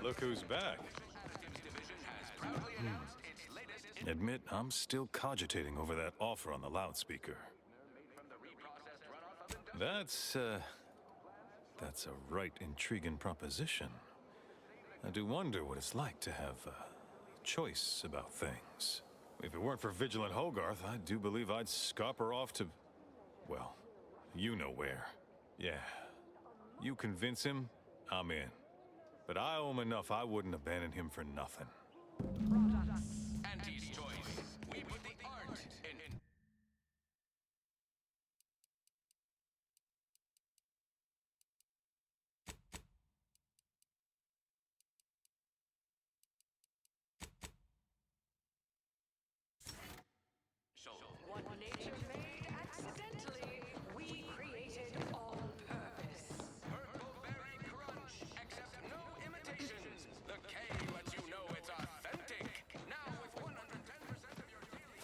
Look who's back. Admit, I'm still cogitating over that offer on the loudspeaker. That's a right intriguing proposition. I do wonder what it's like to have a choice about things. If it weren't for Vigilant Hogarth, I do believe I'd scupper off to, well, you know where. Yeah, you convince him, I'm in. But I owe him enough I wouldn't abandon him for nothing. Auntie's choice. We put the art in. What nature made accidentally, we created on purpose. Purple-berry crunch. Accept no imitations. The K lets you know it's authentic. Now with 110% of your daily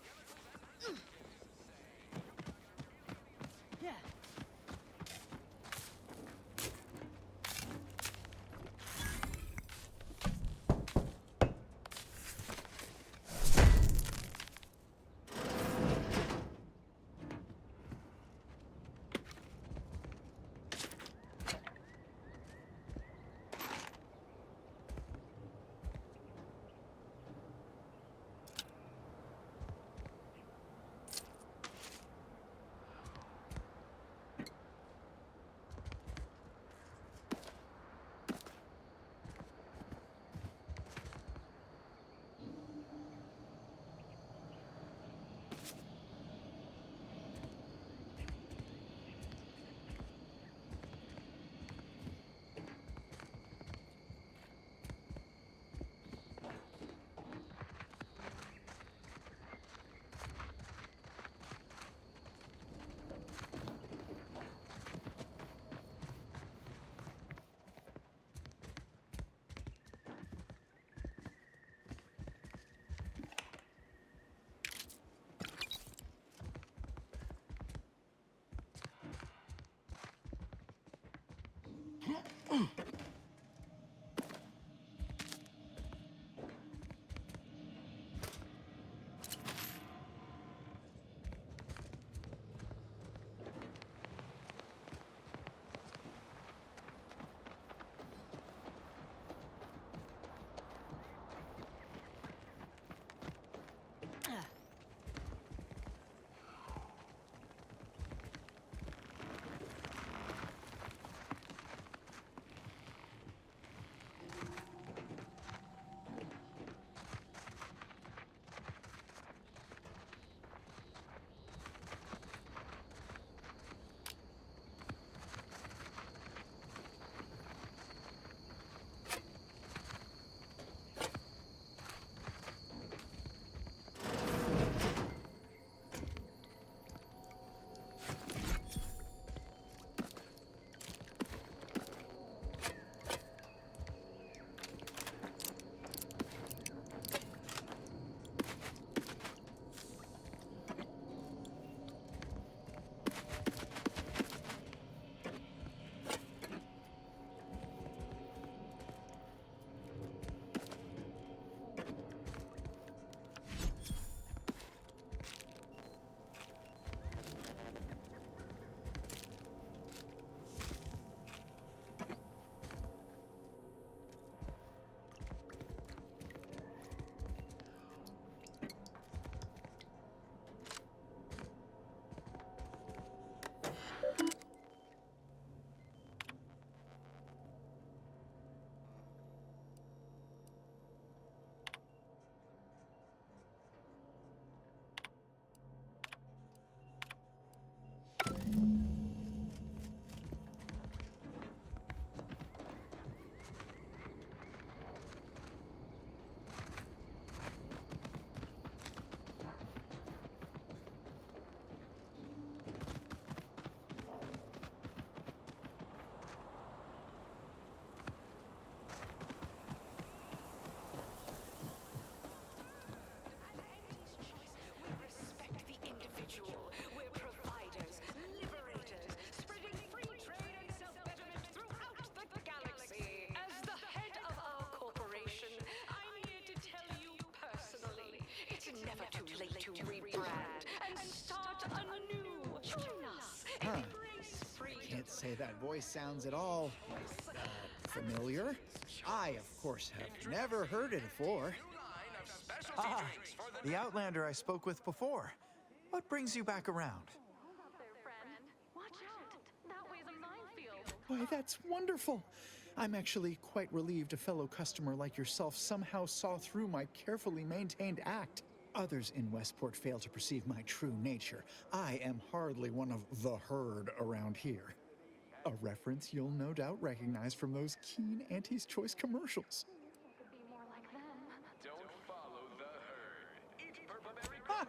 That voice sounds at all familiar. I, of course, have never heard it before. Ah, the Outlander I spoke with before. What brings you back around? There, friend. Watch out. That way's a minefield. Why, that's wonderful. I'm actually quite relieved a fellow customer like yourself somehow saw through my carefully maintained act. Others in Westport fail to perceive my true nature. I am hardly one of the herd around here. A reference you'll no doubt recognize from those keen Auntie's Choice commercials. Could be more like them. Don't follow the herd. Eat purpleberry Ah,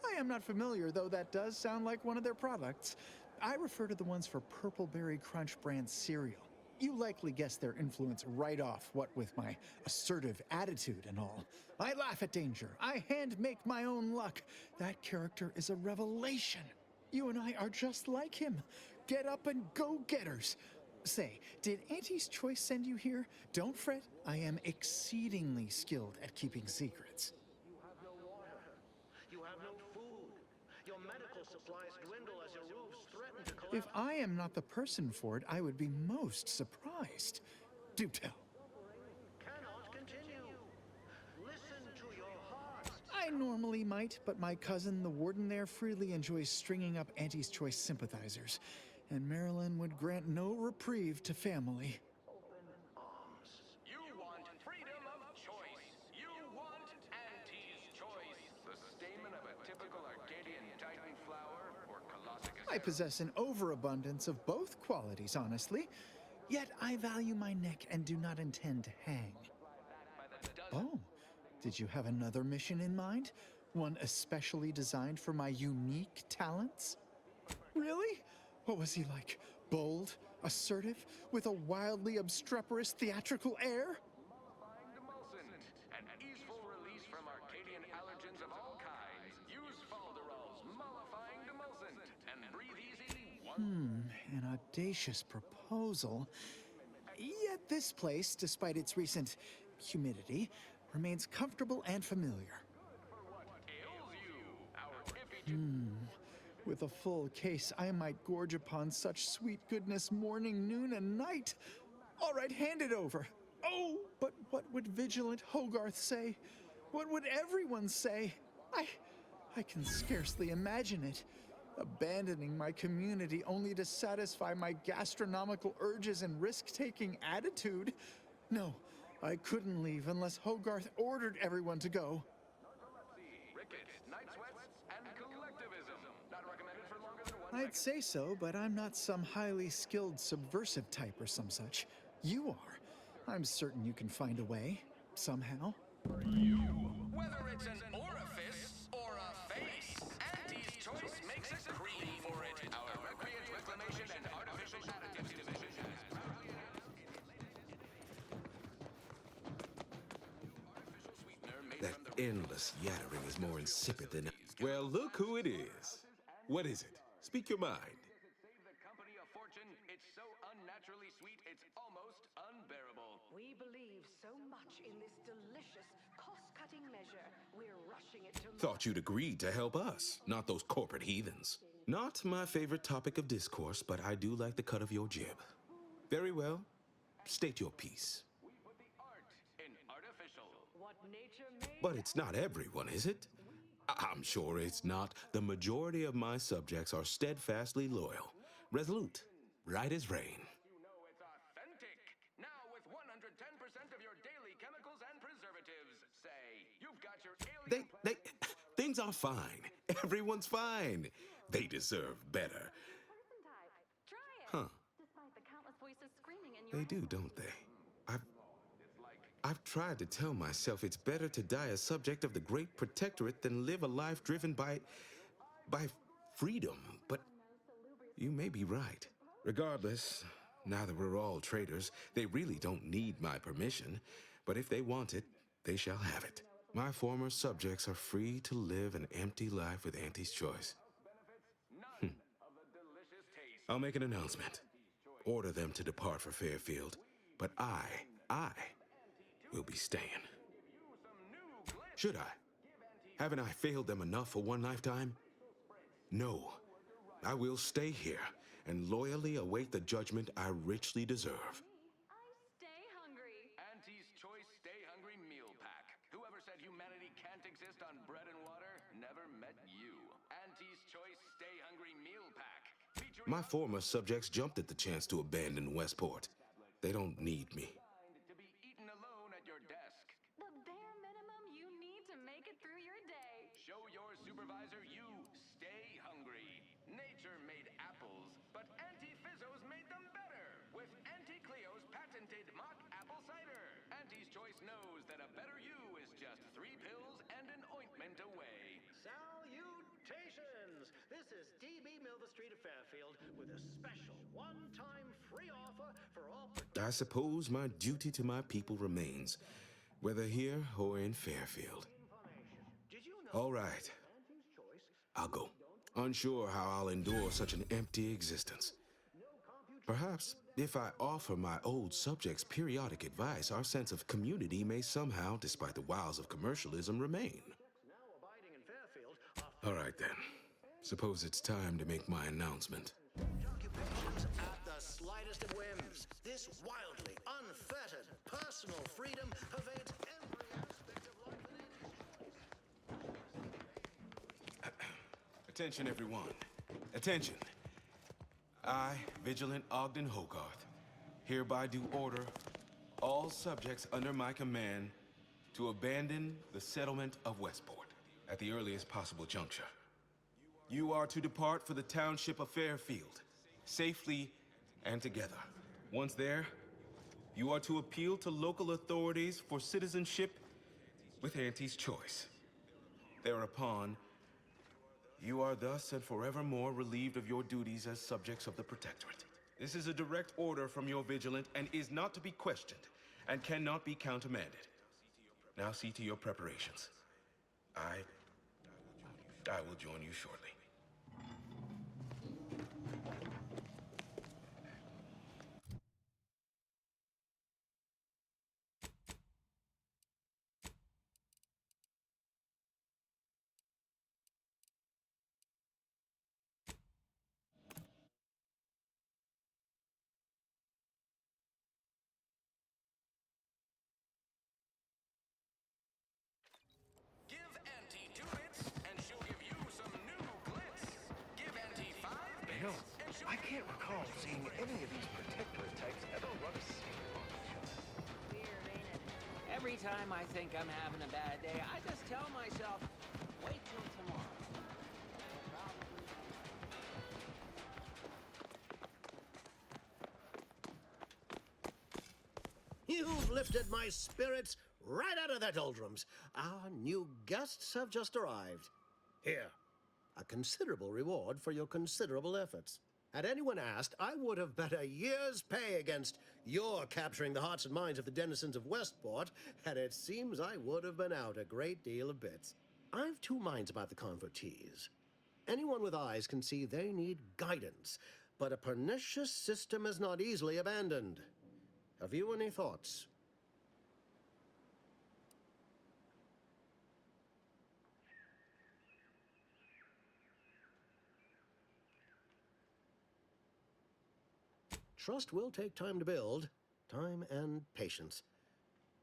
I am not familiar, though that does sound like one of their products. I refer to the ones for Purpleberry Crunch brand cereal. You likely guessed their influence right off, what with my assertive attitude and all. I laugh at danger. I hand make my own luck. That character is a revelation. You and I are just like him. Get up and go-getters. Say, did Auntie's Choice send you here? Don't fret. I am exceedingly skilled at keeping secrets. You have no water. You have no food. Your medical supplies dwindle as your roofs threaten to collapse. If I am not the person for it, I would be most surprised. Do tell. Cannot continue. Listen to your heart. I normally might, but my cousin, the warden there, freely enjoys stringing up Auntie's Choice sympathizers. And Marilyn would grant no reprieve to family. You want freedom of choice. You want Auntie's Choice. The stamen of a typical Arcadian Titan flower or Colossus. I possess an overabundance of both qualities, honestly. Yet I value my neck and do not intend to hang. Oh, did you have another mission in mind? One especially designed for my unique talents? Really? What was he like? Bold, assertive, with a wildly obstreperous theatrical air? Mollifying demulcent. An easeful release from Arcadian allergens of all kinds. Use Falderall's mollifying demulcent and breathe easy. An audacious proposal. Yet this place, despite its recent humidity, remains comfortable and familiar. Ails you, our iffy With a full case, I might gorge upon such sweet goodness morning, noon, and night. All right, hand it over. Oh, but what would vigilant Hogarth say? What would everyone say? I can scarcely imagine it. Abandoning my community only to satisfy my gastronomical urges and risk-taking attitude. No, I couldn't leave unless Hogarth ordered everyone to go. rickets, night sweats, and collectivism. Not recommended for longer than 1 I'd say so, but I'm not some highly skilled subversive type or some such. You are. I'm certain you can find a way, somehow. Whether it's an orifice or a face, Auntie's Choice makes a cream for it. Our recreant reclamation and artificial additives division. That endless yattering is more insipid than... Well, look who it is. What is it? Speak your mind. Save the company a fortune. It's so unnaturally sweet, it's almost unbearable. We believe so much in this delicious, cost-cutting measure. We're rushing it to Thought you'd agreed to help us, not those corporate heathens. Not my favorite topic of discourse, but I do like the cut of your jib. Very well. State your piece. We put the art in artificial. what nature made. But it's not everyone, is it? I'm sure it's not. The majority of my subjects are steadfastly loyal, resolute, right as rain. You know it's authentic. Now with 110% of your daily chemicals and preservatives. Say, you've got your alien Things are fine. Everyone's fine. They deserve better. Person type. Try it. Huh. Despite the countless voices screaming in your They do, don't they? I've tried to tell myself it's better to die a subject of the Great Protectorate than live a life driven by freedom, but you may be right. Regardless, now that we're all traitors, they really don't need my permission, but if they want it, they shall have it. My former subjects are free to live an empty life with Auntie's Choice. I'll make an announcement. Order them to depart for Fairfield, but I will be staying. Should I? Haven't I failed them enough for one lifetime? No, I will stay here and loyally await the judgment I richly deserve. I stay hungry. Auntie's Choice Stay Hungry Meal Pack. Whoever said humanity can't exist on bread and water never met you. Auntie's Choice Stay Hungry Meal Pack. Featuring My former subjects jumped at the chance to abandon Westport. They don't need me. to be eaten alone at your desk. The bare minimum you need to make it through your day. Show your supervisor you stay hungry. Nature made apples, but Auntie Fizzo's made them better with Auntie Cleo's patented mock apple cider. Auntie's Choice knows that a better you is just 3 pills and an ointment away. Salutations! This is DB Milva Street of Fairfield with a special one-time free offer for all... I suppose my duty to my people remains, whether here or in Fairfield. Did you know All right, Auntie's Choice I'll go, unsure how I'll endure such an empty existence. Perhaps if I offer my old subjects periodic advice, our sense of community may somehow, despite the wiles of commercialism, remain. now abiding in Fairfield All right then, suppose it's time to make my announcement. occupations at the slightest of whims. This wildly unfettered personal freedom pervades every aspect of life and Attention, everyone. Attention. I, Vigilant Ogden Hogarth, hereby do order all subjects under my command to abandon the settlement of Westport at the earliest possible juncture. You are to depart for the township of Fairfield, safely and together. Once there, you are to appeal to local authorities for citizenship with Auntie's Choice. Thereupon, you are thus and forevermore relieved of your duties as subjects of the Protectorate. This is a direct order from your Vigilant and is not to be questioned and cannot be countermanded. Now see to your preparations. I will join you shortly. Give Auntie 2 bits, and she'll give you some new glitz. Give Auntie 5 bits, and she'll... I can't recall seeing any of these protectorate types ever run a single on each other. Weird, ain't it? Every time I think I'm having a bad day, I just tell myself, wait till tomorrow. You've lifted my spirits right out of their doldrums. Our new guests have just arrived. Here, a considerable reward for your considerable efforts. Had anyone asked, I would have bet a year's pay against your capturing the hearts and minds of the denizens of Westport, and it seems I would have been out a great deal of bits. I've 2 minds about the convertees. Anyone with eyes can see they need guidance, but a pernicious system is not easily abandoned. Have you any thoughts? Trust will take time to build, time and patience.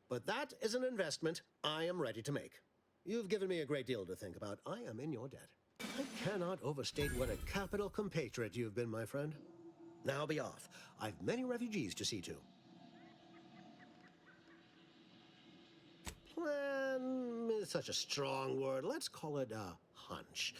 But that is an investment I am ready to make. You've given me a great deal to think about. I am in your debt. I cannot overstate what a capital compatriot you've been, my friend. Now be off. I've many refugees to see to. Plan is such a strong word. Let's call it a hunch.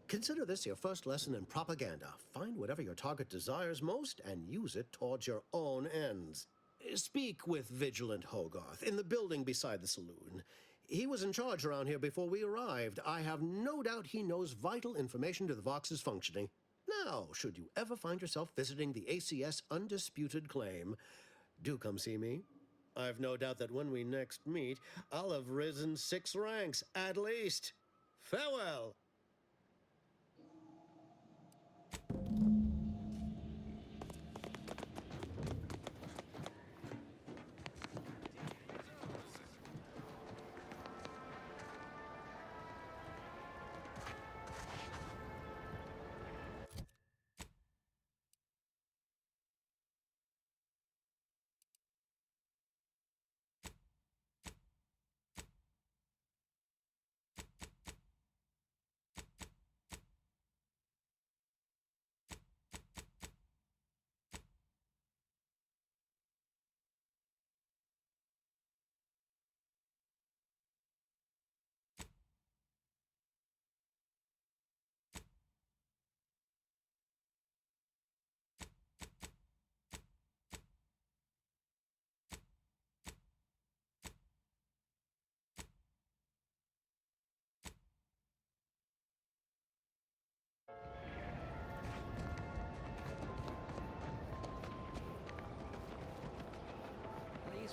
Consider this your first lesson in propaganda. Find whatever your target desires most and use it towards your own ends. Speak with Vigilant Hogarth in the building beside the saloon. He was in charge around here before we arrived. I have no doubt he knows vital information to the Vox's functioning. Now, should you ever find yourself visiting the ACS Undisputed Claim, do come see me. I've no doubt that when we next meet, I'll have risen 6 ranks, at least. Farewell.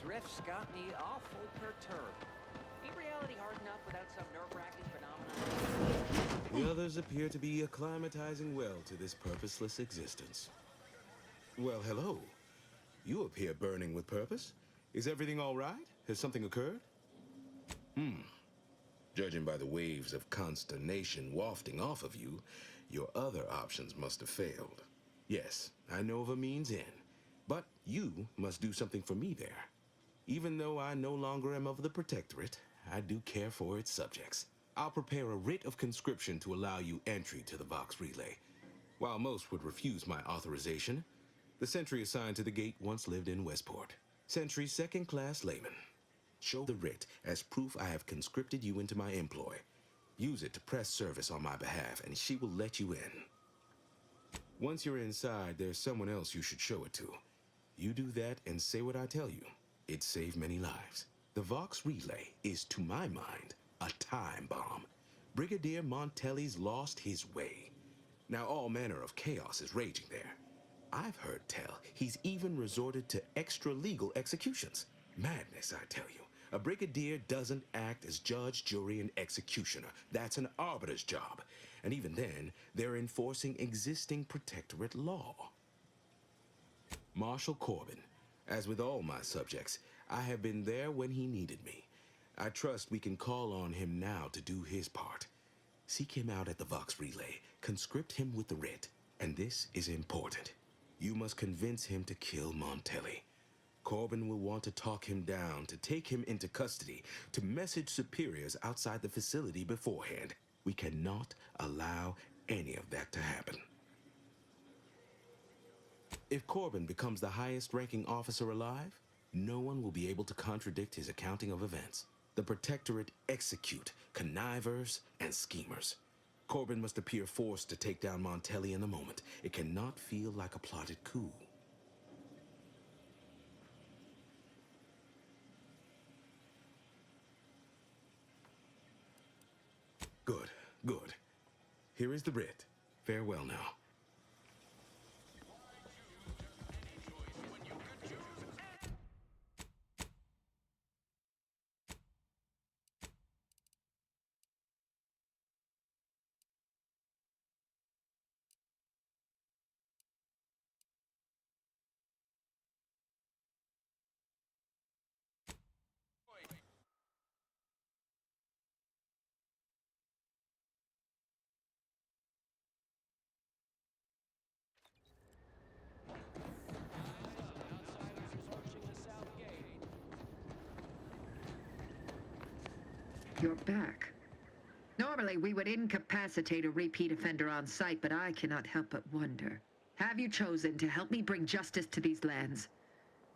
rift's got me awful perturbed. Ain't reality hard enough without some nerve-wracking phenomenon? The others appear to be acclimatizing well to this purposeless existence. Well, hello. You appear burning with purpose. Is everything all right? Has something occurred? Judging by the waves of consternation wafting off of you, your other options must have failed. Yes, I know of a means in, but you must do something for me there. Even though I no longer am of the Protectorate, I do care for its subjects. I'll prepare a writ of conscription to allow you entry to the Vox Relay. While most would refuse my authorization, the sentry assigned to the gate once lived in Westport. Sentry second-class layman. Show the writ as proof I have conscripted you into my employ. Use it to press service on my behalf, and she will let you in. Once you're inside, there's someone else you should show it to. You do that and say what I tell you. It saved many lives. The Vox Relay is, to my mind, a time bomb. Brigadier Montelli's lost his way. Now all manner of chaos is raging there. I've heard tell he's even resorted to extra-legal executions. Madness, I tell you. A brigadier doesn't act as judge, jury, and executioner. That's an arbiter's job. And even then, they're enforcing existing Protectorate law. Marshal Corbin. As with all my subjects, I have been there when he needed me. I trust we can call on him now to do his part. Seek him out at the Vox Relay. Conscript him with the writ. And this is important. You must convince him to kill Montelli. Corbin will want to talk him down, to take him into custody, to message superiors outside the facility beforehand. We cannot allow any of that to happen. If Corbin becomes the highest-ranking officer alive, no one will be able to contradict his accounting of events. The Protectorate execute connivers and schemers. Corbin must appear forced to take down Montelli in the moment. It cannot feel like a plotted coup. Good, good. Here is the writ. Farewell now. You're back. Normally, we would incapacitate a repeat offender on sight, but I cannot help but wonder. Have you chosen to help me bring justice to these lands?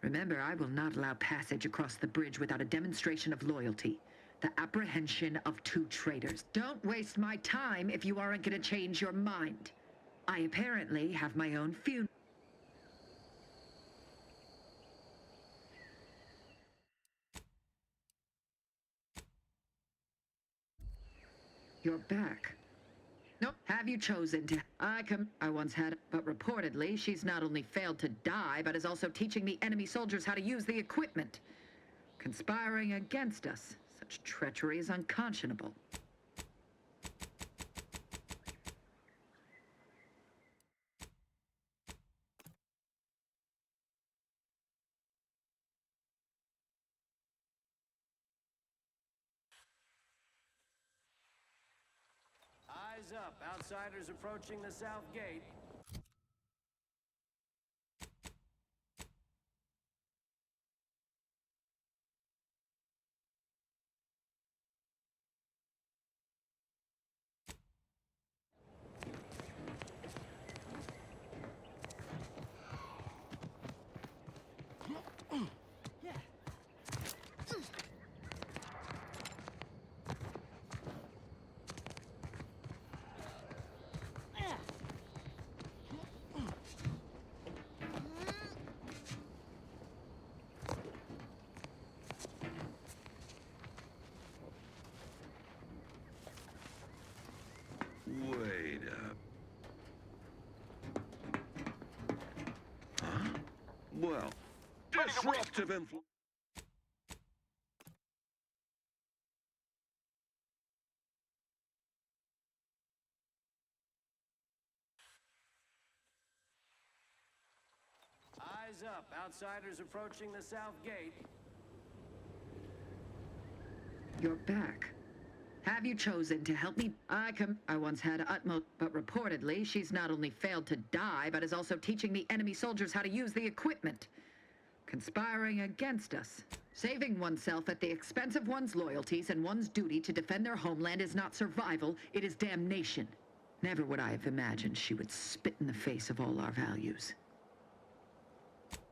Remember, I will not allow passage across the bridge without a demonstration of loyalty. The apprehension of two traitors. Don't waste my time if you aren't going to change your mind. I apparently have my own funeral. You're back. No, have you chosen to... I once had... But reportedly, she's not only failed to die, but is also teaching the enemy soldiers how to use the equipment. Conspiring against us. Such treachery is unconscionable. Eyes up. Outsiders approaching the south gate. Wait up. Huh? Well, disruptive influence. Eyes up. Outsiders approaching the south gate. You're back. Have you chosen to help me? I once had utmost, but reportedly she's not only failed to die, but is also teaching the enemy soldiers how to use the equipment. Conspiring against us. Saving oneself at the expense of one's loyalties and one's duty to defend their homeland is not survival, it is damnation. Never would I have imagined she would spit in the face of all our values.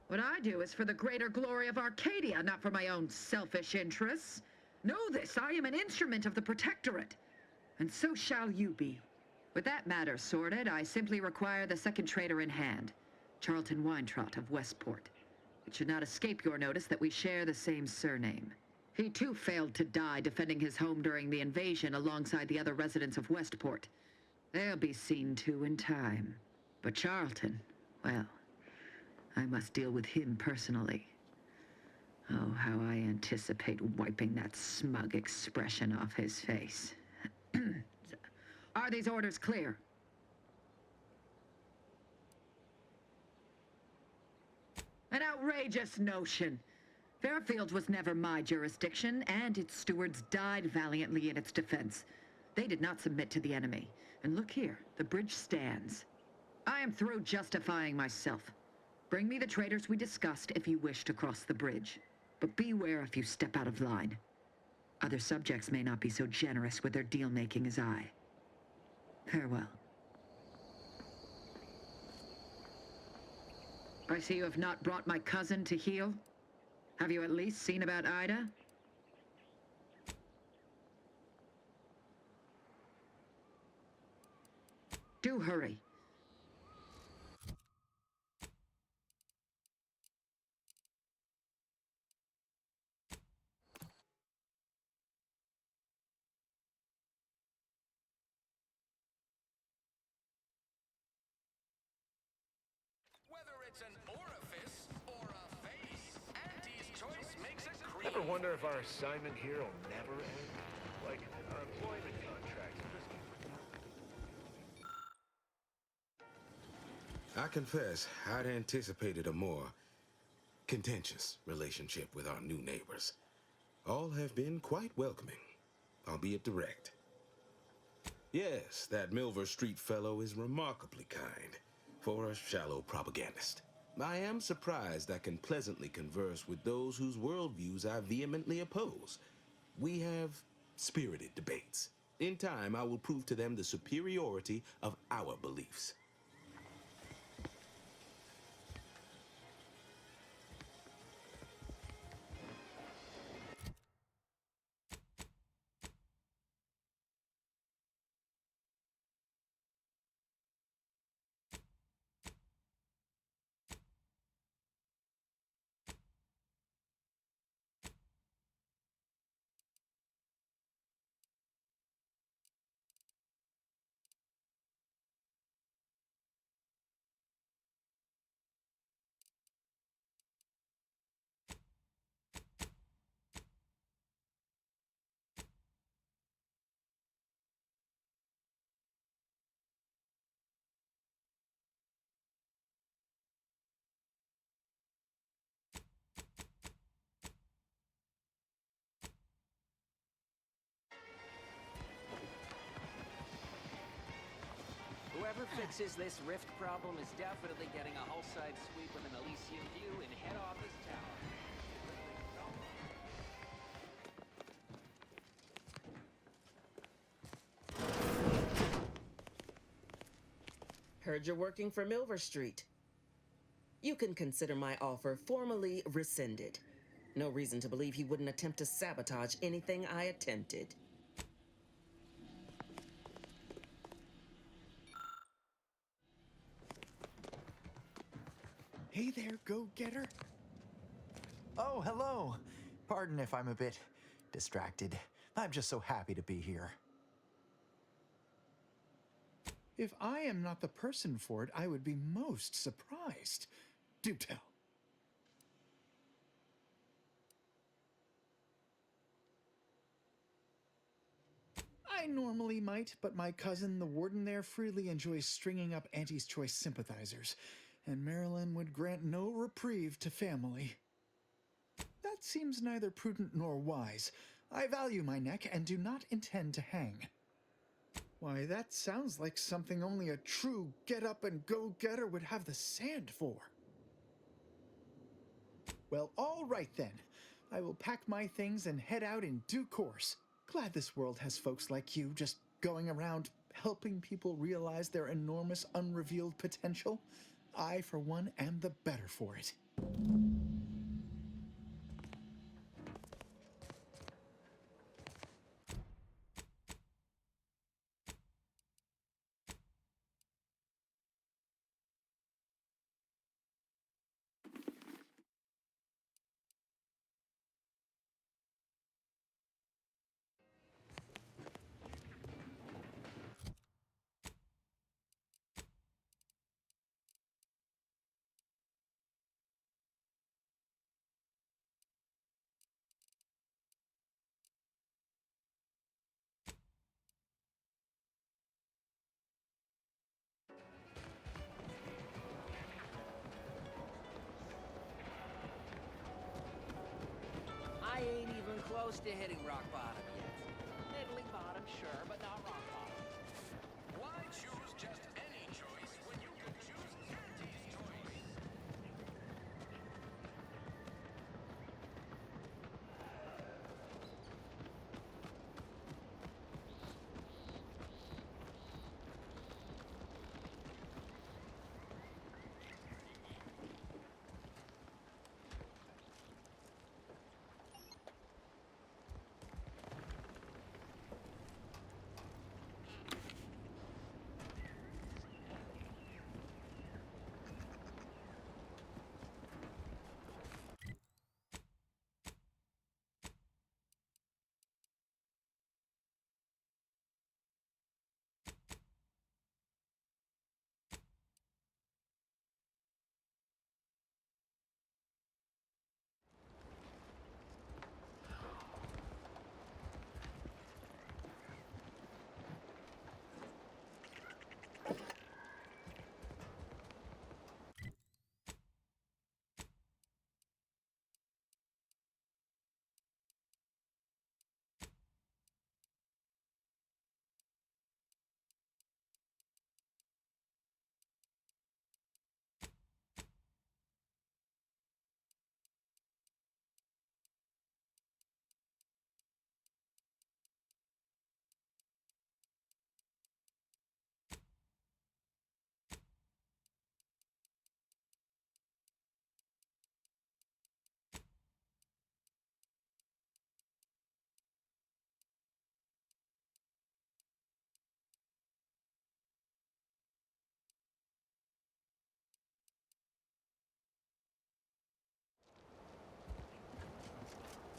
What I do is for the greater glory of Arcadia, not for my own selfish interests. Know this, I am an instrument of the Protectorate, and so shall you be. With that matter sorted, I simply require the second traitor in hand, Charlton Weintraut of Westport. It should not escape your notice that we share the same surname. He too failed to die defending his home during the invasion alongside the other residents of Westport. They'll be seen to in time. But Charlton, well, I must deal with him personally. Oh, how I anticipate wiping that smug expression off his face. Are these orders clear? An outrageous notion. Fairfield was never my jurisdiction, and its stewards died valiantly in its defense. They did not submit to the enemy. And look here, the bridge stands. I am through justifying myself. Bring me the traitors we discussed if you wish to cross the bridge. But beware if you step out of line. Other subjects may not be so generous with their deal-making as I. Farewell. I see you have not brought my cousin to heel. Have you at least seen about Ida? Do hurry. Whether it's an orifice or a face, Auntie's choice makes a cream. Ever wonder if our assignment here will never end? Like our employment contracts. I confess, I'd anticipated a more contentious relationship with our new neighbors. All have been quite welcoming, albeit direct. Yes, that Milver Street fellow is remarkably kind for a shallow propagandist. I am surprised I can pleasantly converse with those whose worldviews I vehemently oppose. We have spirited debates. In time, I will prove to them the superiority of our beliefs. Whoever fixes this rift problem is definitely getting a hull side sweep with an Elysian view in head office tower. Heard you're working for Milver Street. You can consider my offer formally rescinded. No reason to believe he wouldn't attempt to sabotage anything I attempted. Hey there, go-getter. Oh, hello. Pardon if I'm a bit distracted. I'm just so happy to be here. If I am not the person for it, I would be most surprised. Do tell. I normally might, but my cousin, the warden there, freely enjoys stringing up Auntie's Choice sympathizers. and Marilyn would grant no reprieve to family. That seems neither prudent nor wise. I value my neck and do not intend to hang. Why, that sounds like something only a true get-up-and-go-getter would have the sand for. Well, all right then. I will pack my things and head out in due course. Glad this world has folks like you just going around helping people realize their enormous unrevealed potential. I, for one, am the better for it. I ain't even close to hitting rock bottom yet. Middling bottom, sure, but not rock bottom. Why choose just any choice when you can choose Auntie's choice?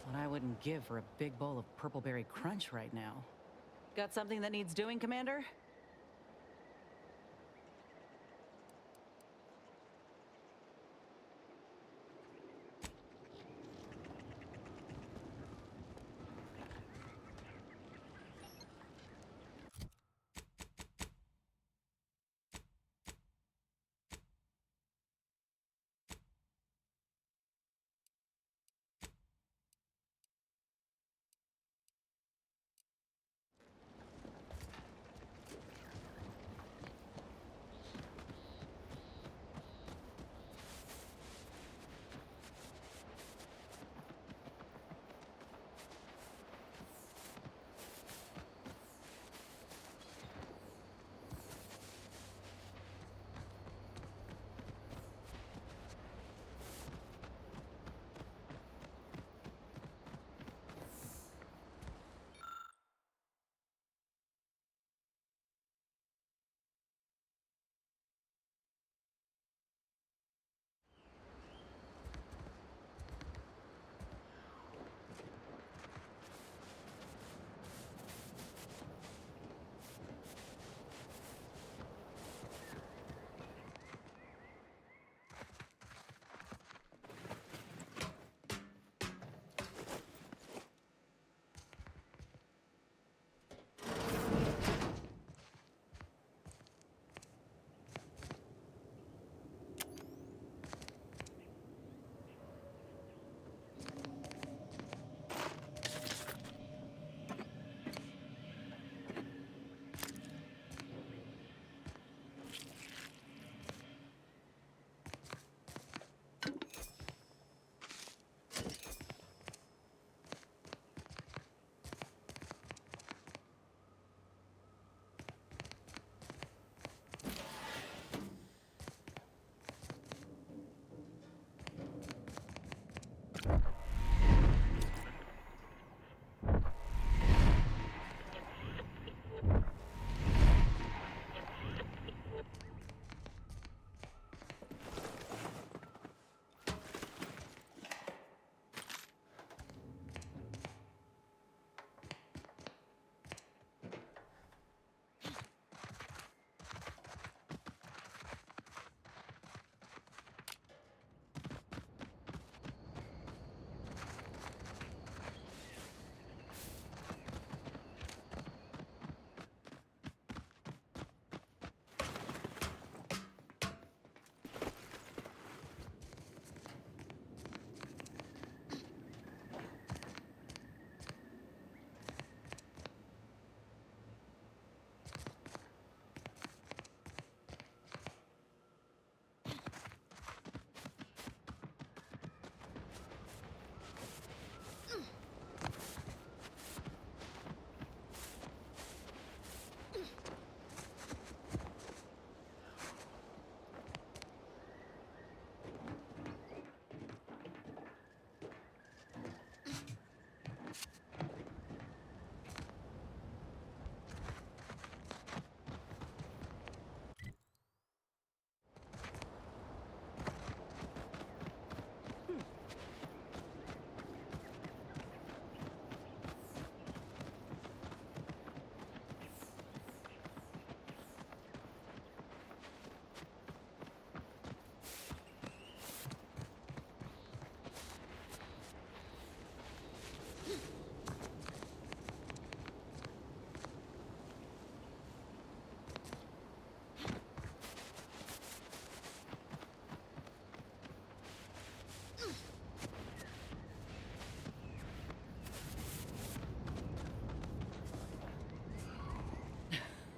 What I wouldn't give for a big bowl of purple-berry crunch right now. Got something that needs doing, Commander?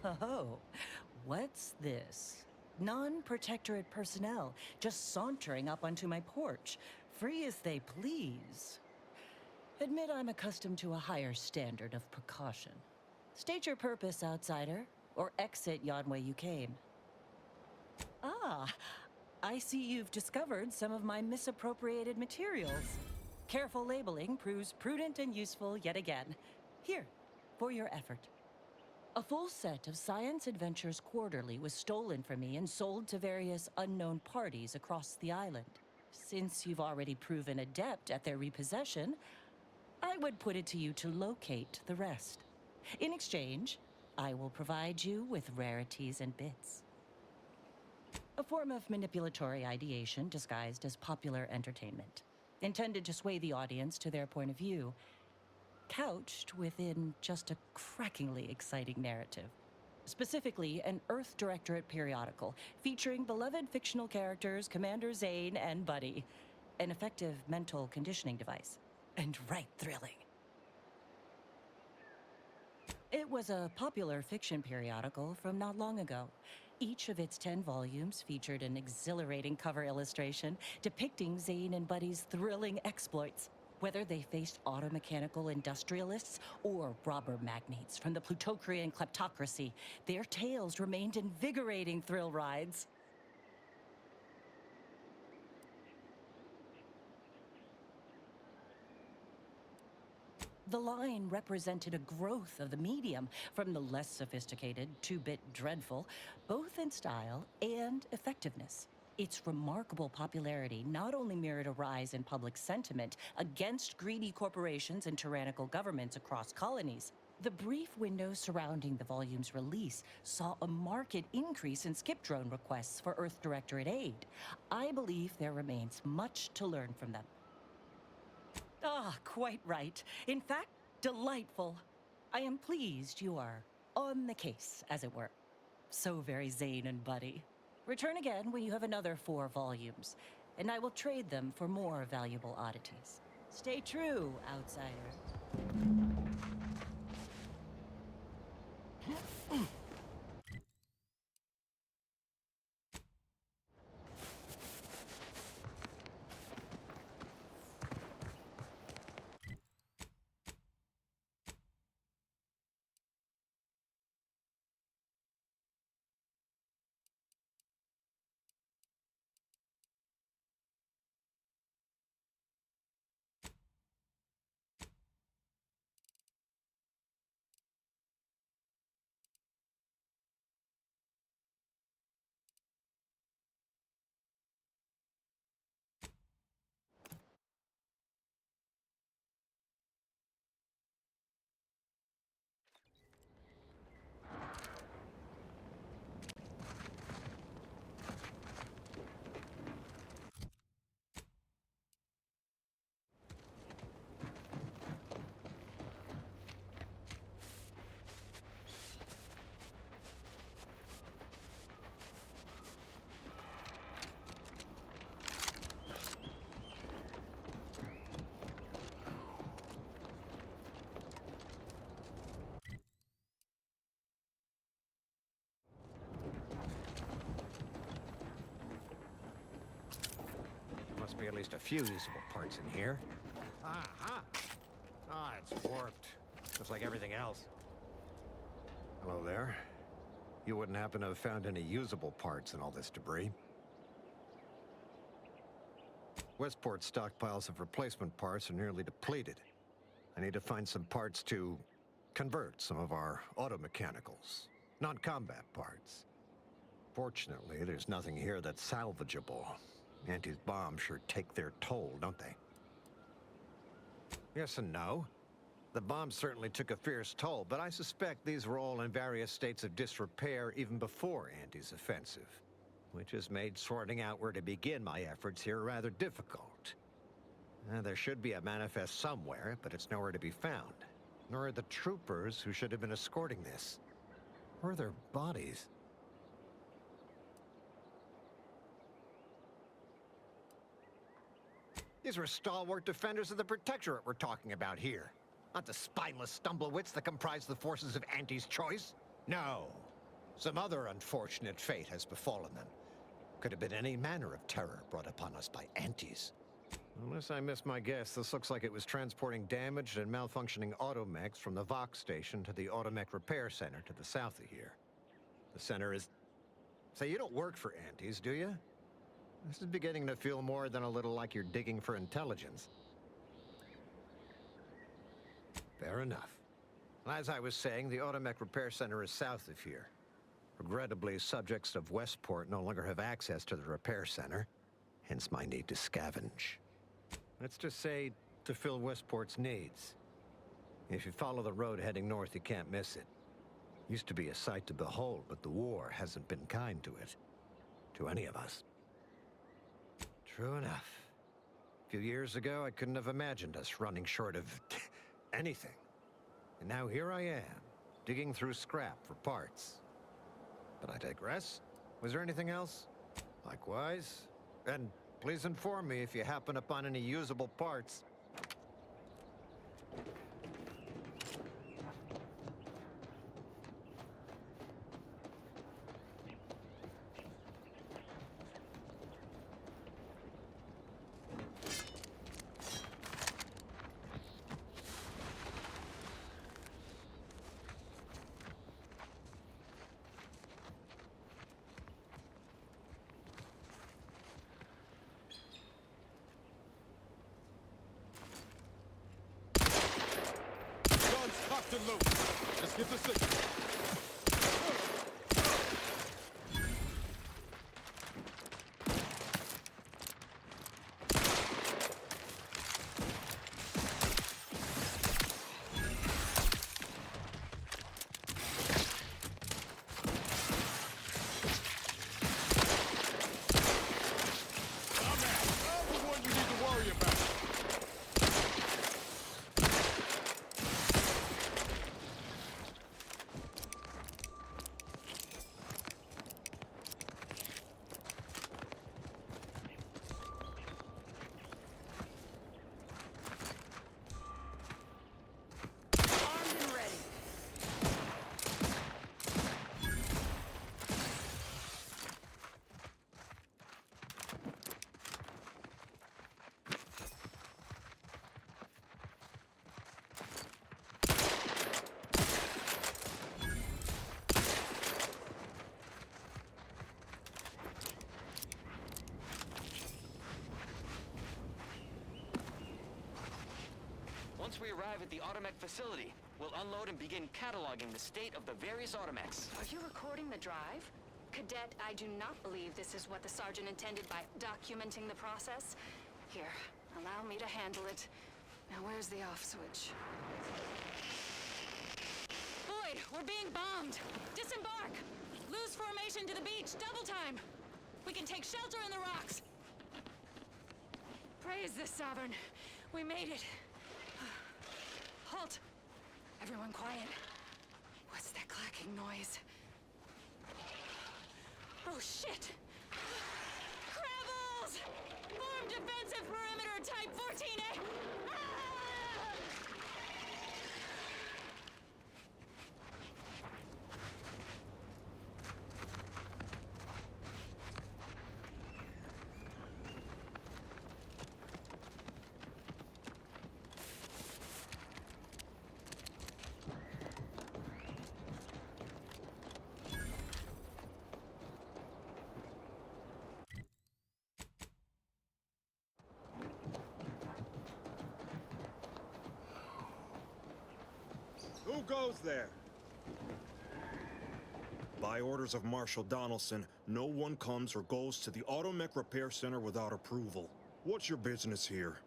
Oh, what's this? Non-protectorate personnel just sauntering up onto my porch, free as they please. Admit I'm accustomed to a higher standard of precaution. State your purpose, outsider, or exit yon way you came. Ah, I see you've discovered some of my misappropriated materials. Careful labeling proves prudent and useful yet again. Here, for your effort. A full set of Science Adventures Quarterly was stolen from me and sold to various unknown parties across the island. Since you've already proven adept at their repossession, I would put it to you to locate the rest. In exchange, I will provide you with rarities and bits. A form of manipulatory ideation disguised as popular entertainment, intended to sway the audience to their point of view, couched within just a crackingly exciting narrative. Specifically, an Earth Directorate periodical featuring beloved fictional characters Commander Zane and Buddy. An effective mental conditioning device. And right thrilling. It was a popular fiction periodical from not long ago. Each of its 10 volumes featured an exhilarating cover illustration depicting Zane and Buddy's thrilling exploits. Whether they faced automechanical industrialists or robber magnates from the Plutocrian kleptocracy, their tales remained invigorating thrill rides. The line represented a growth of the medium from the less sophisticated 2-bit dreadful, both in style and effectiveness. Its remarkable popularity not only mirrored a rise in public sentiment against greedy corporations and tyrannical governments across colonies. The brief window surrounding the volume's release saw a marked increase in skip drone requests for Earth Directorate aid. I believe there remains much to learn from them. Ah, quite right. In fact, delightful. I am pleased you are on the case, as it were. So very Zane and Buddy. Return again when you have another 4 volumes, and I will trade them for more valuable oddities. Stay true, outsider. Must be at least a few usable parts in here. Ah, it's warped. Just like everything else. Hello there. You wouldn't happen to have found any usable parts in all this debris? Westport's stockpiles of replacement parts are nearly depleted. I need to find some parts to convert some of our automechanicals, non-combat parts. Fortunately, there's nothing here that's salvageable. Auntie's bombs sure take their toll, don't they? Yes and no. The bombs certainly took a fierce toll, but I suspect these were all in various states of disrepair even before Auntie's offensive, which has made sorting out where to begin my efforts here rather difficult. There should be a manifest somewhere, but it's nowhere to be found. Nor are the troopers who should have been escorting this. Where are their bodies? These were stalwart defenders of the Protectorate we're talking about here. Not the spineless stumblewits that comprise the forces of Auntie's choice. No, Some other unfortunate fate has befallen them. Could have been any manner of terror brought upon us by Antes. Unless I missed my guess, this looks like it was transporting damaged and malfunctioning automechs from the Vox station to the automech repair center to the south of here. The center is... Say, you don't work for Antes, do you? This is beginning to feel more than a little like you're digging for intelligence. Fair enough. As I was saying, the automech repair center is south of here. Regrettably, subjects of Westport no longer have access to the repair center, hence my need to scavenge. Let's just say to fill Westport's needs. If you follow the road heading north, you can't miss it. Used to be a sight to behold, but the war hasn't been kind to it. To any of us. True enough. A few years ago, I couldn't have imagined us running short of anything. And now here I am, digging through scrap for parts. But I digress. Was there anything else? Likewise. And please inform me if you happen upon any usable parts. Locked and loaded. Let's get the signal. Once we arrive at the automech facility, we'll unload and begin cataloging the state of the various automechs. Are you recording the drive? Cadet, I do not believe this is what the sergeant intended by documenting the process. Here, allow me to handle it. Now where's the off switch? Boyd, we're being bombed! Disembark! Lose formation to the beach, double time! We can take shelter in the rocks! Praise the Sovereign. We made it. Halt! Everyone quiet. What's that clacking noise? Oh, shit! Crabbles! Form defensive perimeter type 14A! Ah! Who goes there? By orders of Marshal Donaldson, no one comes or goes to the Automech Repair Center without approval. What's your business here?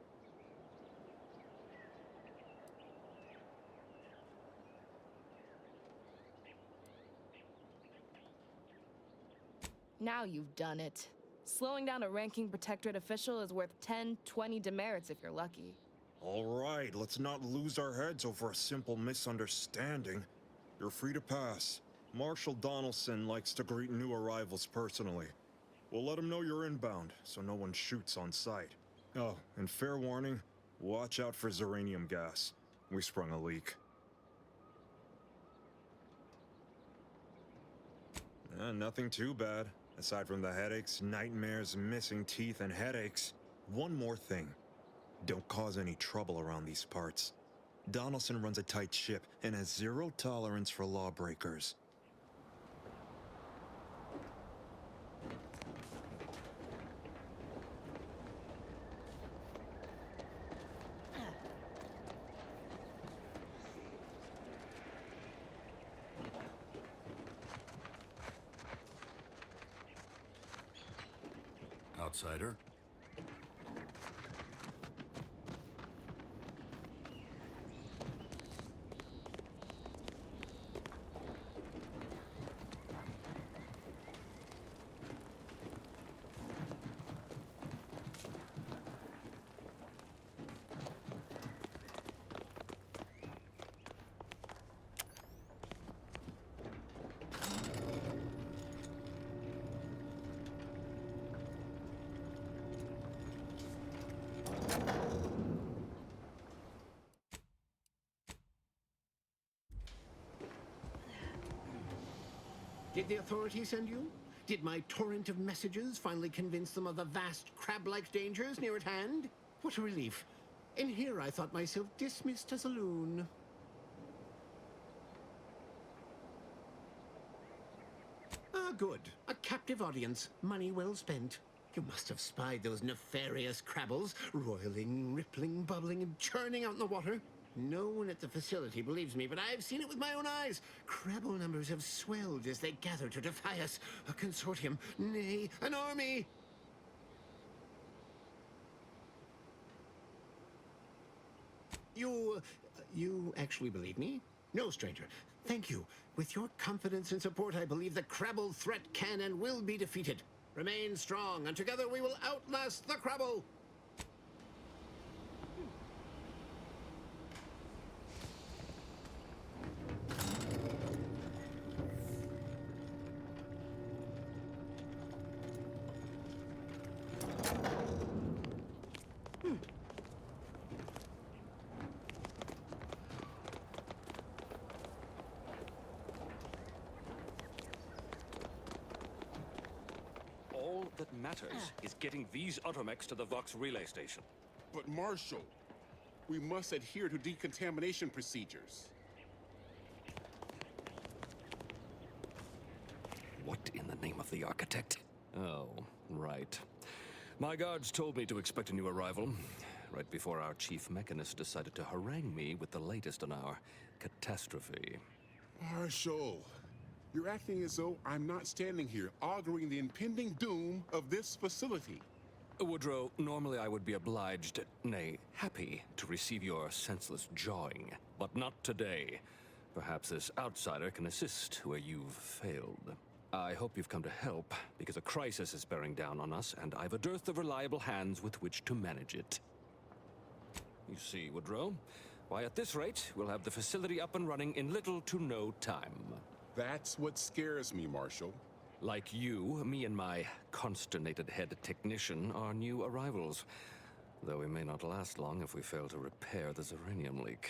Now you've done it. Slowing down a ranking protectorate official is worth 10, 20 demerits if you're lucky. All right, let's not lose our heads over a simple misunderstanding. You're free to pass. Marshal Donaldson likes to greet new arrivals personally. We'll let him know you're inbound, so no one shoots on sight. Oh, and fair warning, watch out for xeranium gas. We sprung a leak. Nothing too bad. Aside from the headaches, nightmares, missing teeth, and headaches. One more thing. Don't cause any trouble around these parts. Donaldson runs a tight ship and has zero tolerance for lawbreakers. Outsider? Did the authorities send you? Did my torrent of messages finally convince them of the vast crab-like dangers near at hand? What a relief. In here I thought myself dismissed as a loon. Ah, good. A captive audience. Money well spent. You must have spied those nefarious crabbles, roiling, rippling, bubbling, and churning out in the water. No one at the facility believes me, but I've seen it with my own eyes. Crabble numbers have swelled as they gather to defy us. A consortium, nay, an army. You actually believe me? No, stranger. Thank you. With your confidence and support, I believe the Crabble threat can and will be defeated. Remain strong, and together we will outlast the Crabble! All that matters is getting these automechs to the Vox relay station. But Marshal, we must adhere to decontamination procedures. What in the name of the architect? Oh, right. My guards told me to expect a new arrival, right before our chief mechanist decided to harangue me with the latest on our catastrophe. Marshal, you're acting as though I'm not standing here auguring the impending doom of this facility. Woodrow, normally I would be obliged, nay, happy, to receive your senseless jawing, but not today. Perhaps this outsider can assist where you've failed. I hope you've come to help, because a crisis is bearing down on us, and I've a dearth of reliable hands with which to manage it. You see, Woodrow, why at this rate, we'll have the facility up and running in little to no time. That's what scares me, Marshal. Like you, me and my consternated head technician are new arrivals, though we may not last long if we fail to repair the uranium leak.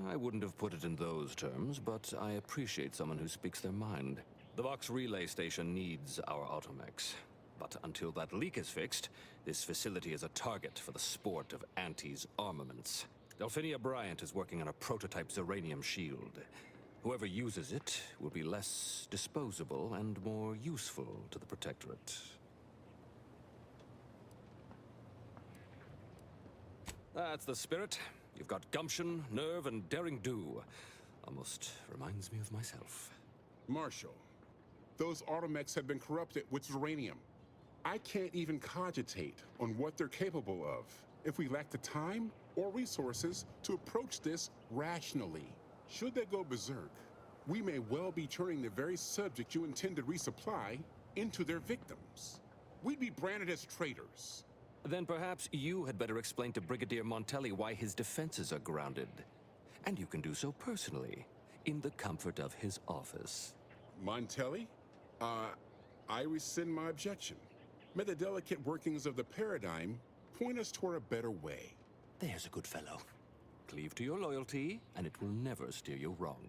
I wouldn't have put it in those terms, but I appreciate someone who speaks their mind. The Vox relay station needs our automechs. But until that leak is fixed, this facility is a target for the sport of Auntie's armaments. Delphinia Bryant is working on a prototype uranium shield. Whoever uses it will be less disposable and more useful to the Protectorate. That's the spirit. You've got gumption, nerve, and daring do. Almost reminds me of myself. Marshal, those automechs have been corrupted with uranium. I can't even cogitate on what they're capable of if we lack the time or resources to approach this rationally. Should they go berserk, we may well be turning the very subject you intend to resupply into their victims. We'd be branded as traitors. Then perhaps you had better explain to Brigadier Montelli why his defenses are grounded. And you can do so personally, in the comfort of his office. Montelli? I rescind my objection. May the delicate workings of the paradigm point us toward a better way. There's a good fellow. Cleave to your loyalty, and it will never steer you wrong.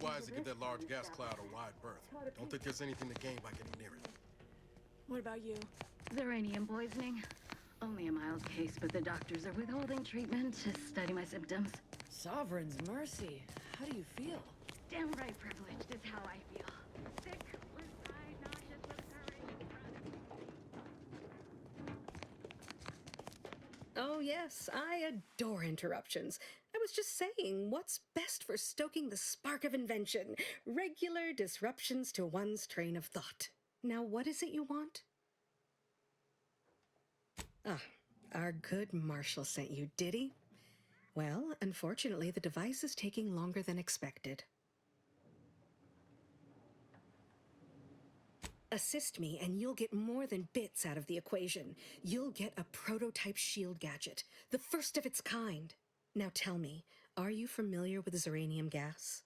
advised to give that large gas cloud a wide berth. Don't think there's anything to gain by getting near it. What about you? Xeranium poisoning. Only a mild case, but the doctors are withholding treatment to study my symptoms. Sovereign's mercy. How do you feel? Downright privileged is how I feel. Sick, with pride, nauseous with courage. Oh, yes, I adore interruptions. I was just saying, what's best for stoking the spark of invention? Regular disruptions to one's train of thought. Now, what is it you want? Ah, our good Marshall sent you, did he? Well, unfortunately, the device is taking longer than expected. Assist me, and you'll get more than bits out of the equation. You'll get a prototype shield gadget, the first of its kind. Now tell me, are you familiar with Xeranium gas?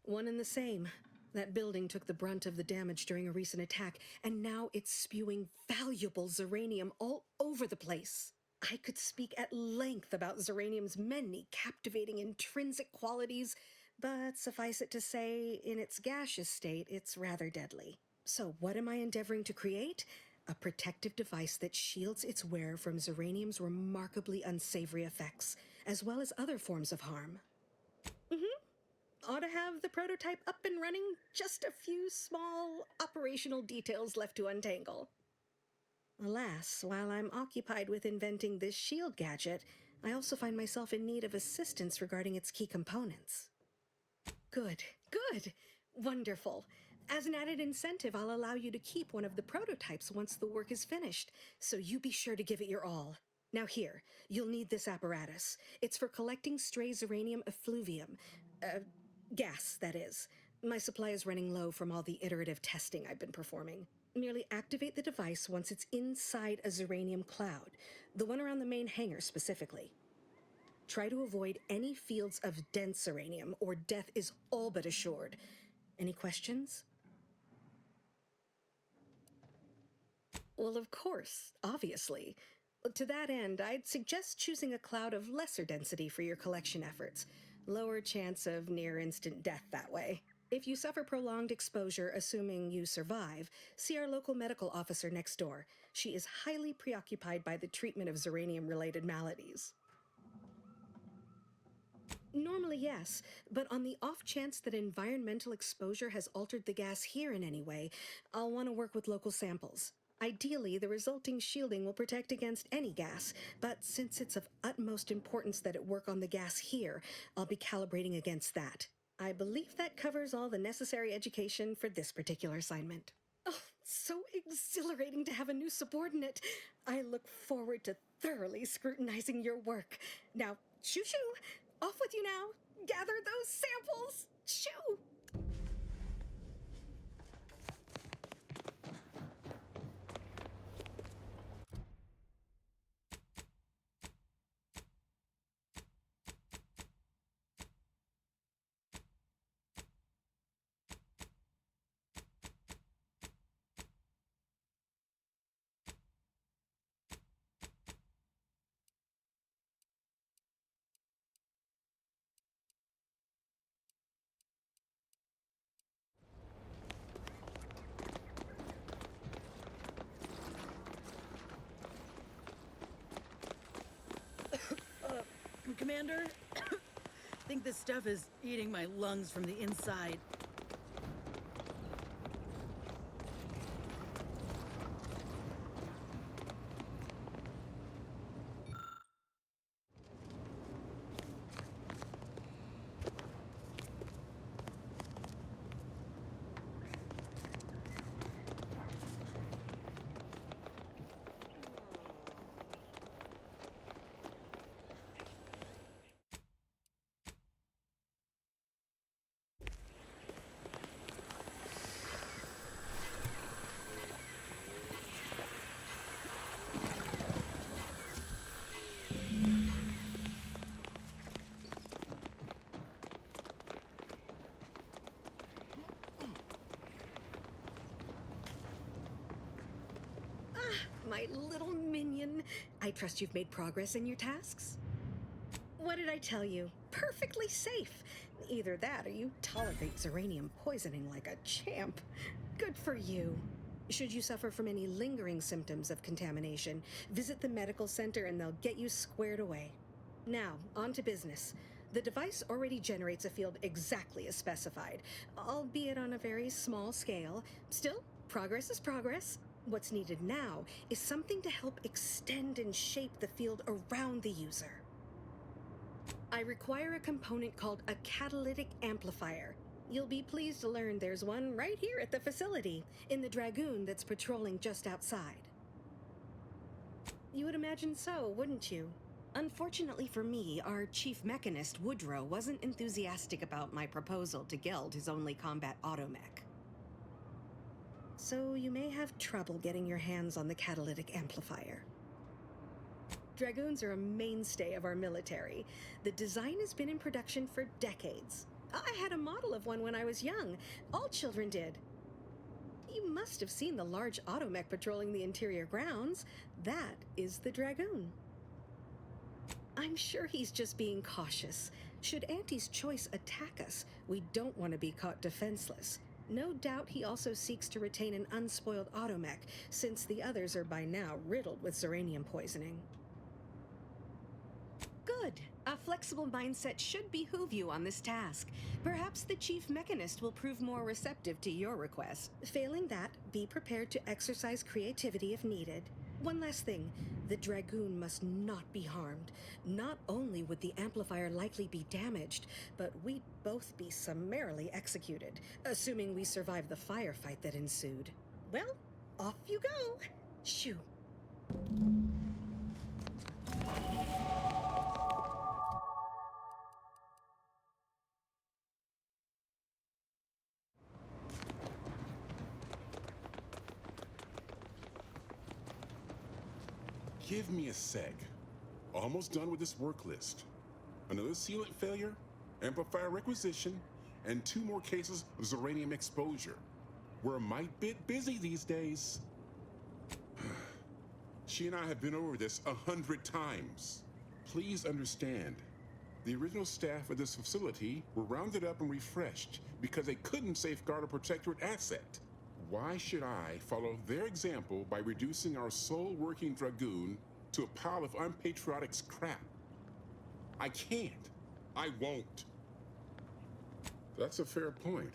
One and the same. That building took the brunt of the damage during a recent attack, and now it's spewing valuable Xeranium all over the place. I could speak at length about Xeranium's many captivating intrinsic qualities, but suffice it to say, in its gaseous state, it's rather deadly. So what am I endeavoring to create? A protective device that shields its wearer from Xeranium's remarkably unsavory effects, as well as other forms of harm. Ought to have the prototype up and running, just a few small operational details left to untangle. Alas, while I'm occupied with inventing this shield gadget, I also find myself in need of assistance regarding its key components. Good. Wonderful. As an added incentive, I'll allow you to keep one of the prototypes once the work is finished, so you be sure to give it your all. Now here, you'll need this apparatus. It's for collecting stray Xeranium effluvium. Gas, that is. My supply is running low from all the iterative testing I've been performing. Merely activate the device once it's inside a Xeranium cloud, the one around the main hangar specifically. Try to avoid any fields of dense Xeranium, or death is all but assured. Any questions? Well, of course, obviously. To that end, I'd suggest choosing a cloud of lesser density for your collection efforts. Lower chance of near-instant death that way. If you suffer prolonged exposure, assuming you survive, see our local medical officer next door. She is highly preoccupied by the treatment of Xeranium-related maladies. Normally, yes, but on the off chance that environmental exposure has altered the gas here in any way, I'll want to work with local samples. Ideally, the resulting shielding will protect against any gas, but since it's of utmost importance that it work on the gas here, I'll be calibrating against that. I believe that covers all the necessary education for this particular assignment. Oh, so exhilarating to have a new subordinate. I look forward to thoroughly scrutinizing your work. Now, shoo-shoo! Off with you now! Gather those samples! Shoo! Commander, I think this stuff is eating my lungs from the inside. My little minion. I trust you've made progress in your tasks? What did I tell you? Perfectly safe. Either that or you tolerate Zeranium poisoning like a champ. Good for you. Should you suffer from any lingering symptoms of contamination, visit the medical center and they'll get you squared away. Now, on to business. The device already generates a field exactly as specified, albeit on a very small scale. Still, progress is progress. What's needed now is something to help extend and shape the field around the user. I require a component called a catalytic amplifier. You'll be pleased to learn there's one right here at the facility, in the Dragoon that's patrolling just outside. You would imagine so, wouldn't you? Unfortunately for me, our chief mechanist, Woodrow, wasn't enthusiastic about my proposal to Geld his only combat automech. So you may have trouble getting your hands on the catalytic amplifier. Dragoons are a mainstay of our military. The design has been in production for decades. I had a model of one when I was young. All children did. You must have seen the large automech patrolling the interior grounds. That is the Dragoon. I'm sure he's just being cautious. Should Auntie's choice attack us, we don't want to be caught defenseless. No doubt he also seeks to retain an unspoiled automech, since the others are by now riddled with Zeranium poisoning. Good. A flexible mindset should behoove you on this task. Perhaps the chief mechanist will prove more receptive to your request. Failing that, be prepared to exercise creativity if needed. One last thing. The Dragoon must not be harmed. Not only would the amplifier likely be damaged, but we'd both be summarily executed, assuming we survive the firefight that ensued. Well, off you go. Shoo. Give me a sec. Almost done with this work list. Another sealant failure, amplifier requisition, and 2 more cases of Zeranium exposure. We're a mite bit busy these days. She and I have been over this 100 times. Please understand, the original staff of this facility were rounded up and refreshed because they couldn't safeguard a protectorate asset. Why should I follow their example by reducing our sole working Dragoon to a pile of unpatriotic scrap? I can't. I won't. That's a fair point.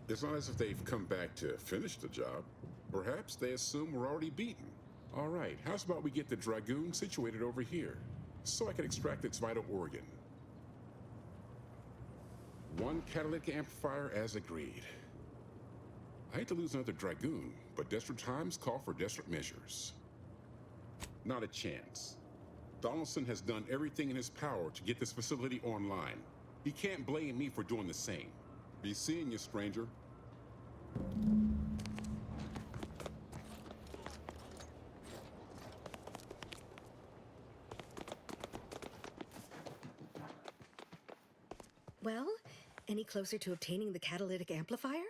It's not as if they've come back to finish the job. Perhaps they assume we're already beaten. All right, how's about we get the Dragoon situated over here, so I can extract its vital organ? 1 catalytic amplifier as agreed. I hate to lose another Dragoon, but desperate times call for desperate measures. Not a chance. Donaldson has done everything in his power to get this facility online. He can't blame me for doing the same. Be seeing you, stranger. Well, any closer to obtaining the catalytic amplifier?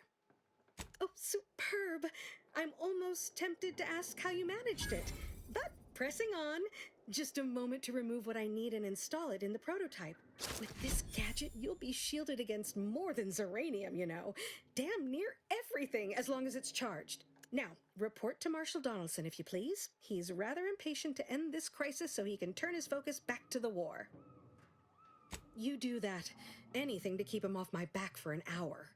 Oh, superb! I'm almost tempted to ask how you managed it. But pressing on, just a moment to remove what I need and install it in the prototype. With this gadget, you'll be shielded against more than Zeranium, you know. Damn near everything, as long as it's charged. Now, report to Marshal Donaldson, if you please. He's rather impatient to end this crisis so he can turn his focus back to the war. You do that. Anything to keep him off my back for an hour.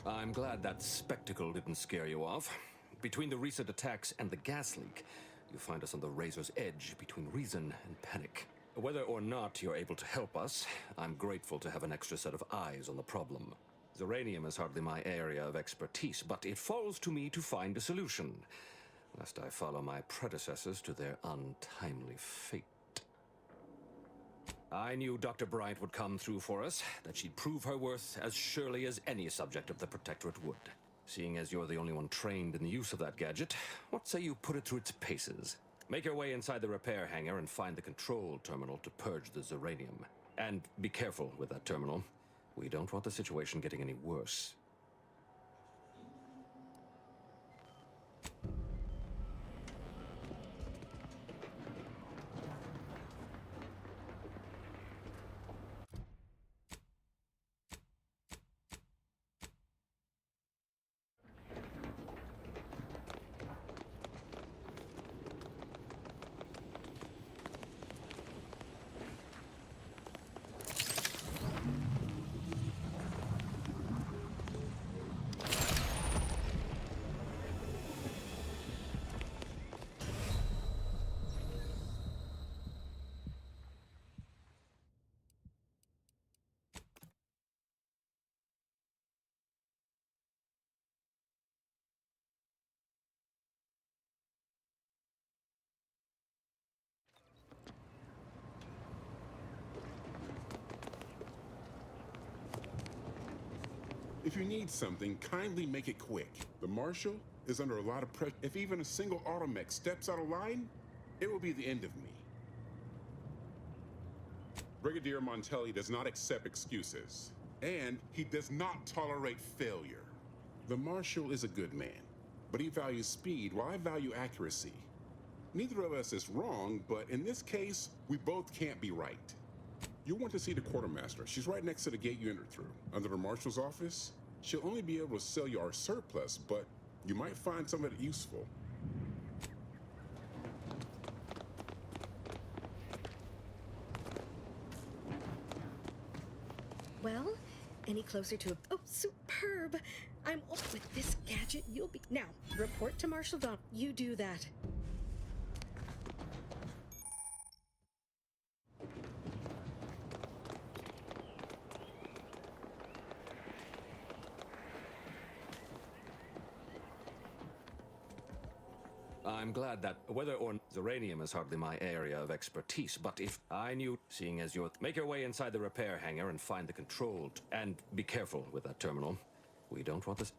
I'm glad that spectacle didn't scare you off. Between the recent attacks and the gas leak, you find us on the razor's edge between reason and panic. Whether or not you're able to help us, I'm grateful to have an extra set of eyes on the problem. Uranium is hardly my area of expertise, but it falls to me to find a solution, lest I follow my predecessors to their untimely fate. I knew Dr. Bryant would come through for us, that she'd prove her worth as surely as any subject of the Protectorate would. Seeing as you're the only one trained in the use of that gadget, what say you put it through its paces? Make your way inside the repair hangar and find the control terminal to purge the uranium. And be careful with that terminal. We don't want the situation getting any worse. If you need something, kindly make it quick. The Marshal is under a lot of pressure. If even a single automech steps out of line, it will be the end of me. Brigadier Montelli does not accept excuses, and he does not tolerate failure. The Marshal is a good man, but he values speed while I value accuracy. Neither of us is wrong, but in this case, we both can't be right. You'll want to see the quartermaster. She's right next to the gate you entered through. Under the marshal's office, she'll only be able to sell you our surplus, but you might find some of it useful. Well, any closer to a... Oh, superb! With this gadget, you'll be... Now, report to Marshal Don. You do that. I'm glad that whether or uranium is hardly my area of expertise, but if I knew, seeing as you're... Make your way inside the repair hangar and find the control, and be careful with that terminal. We don't want this...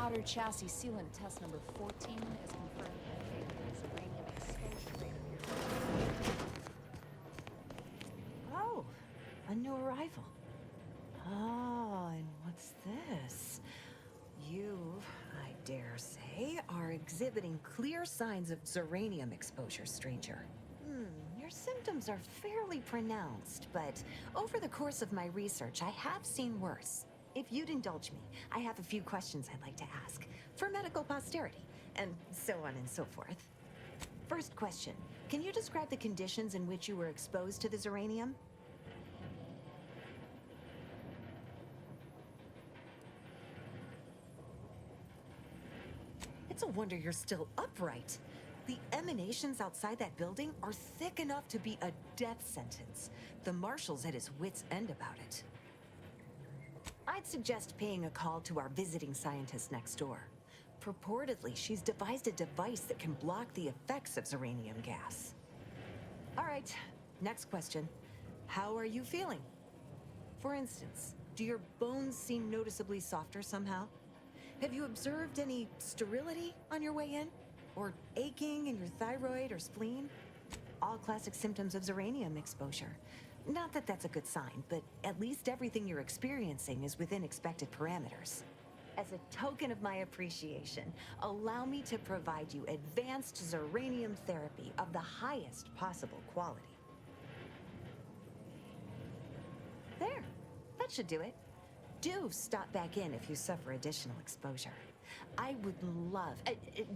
outer chassis sealant test number 14 is confirmed as uranium exposure rate. Oh, a new arrival. Oh, and what's this? You, I dare say, are exhibiting clear signs of zeranium exposure, stranger. Your symptoms are fairly pronounced, but over the course of my research, I have seen worse. If you'd indulge me, I have a few questions I'd like to ask, for medical posterity, and so on and so forth. First question, can you describe the conditions in which you were exposed to the zeranium? It's a wonder you're still upright. The emanations outside that building are thick enough to be a death sentence. The marshal's at his wit's end about it. I'd suggest paying a call to our visiting scientist next door. Purportedly, she's devised a device that can block the effects of zeranium gas. All right, next question. How are you feeling? For instance, do your bones seem noticeably softer somehow? Have you observed any sterility on your way in? Or aching in your thyroid or spleen? All classic symptoms of zeranium exposure. Not that that's a good sign, but at least everything you're experiencing is within expected parameters. As a token of my appreciation, allow me to provide you advanced zeranium therapy of the highest possible quality. There, that should do it. Do stop back in if you suffer additional exposure. I would love,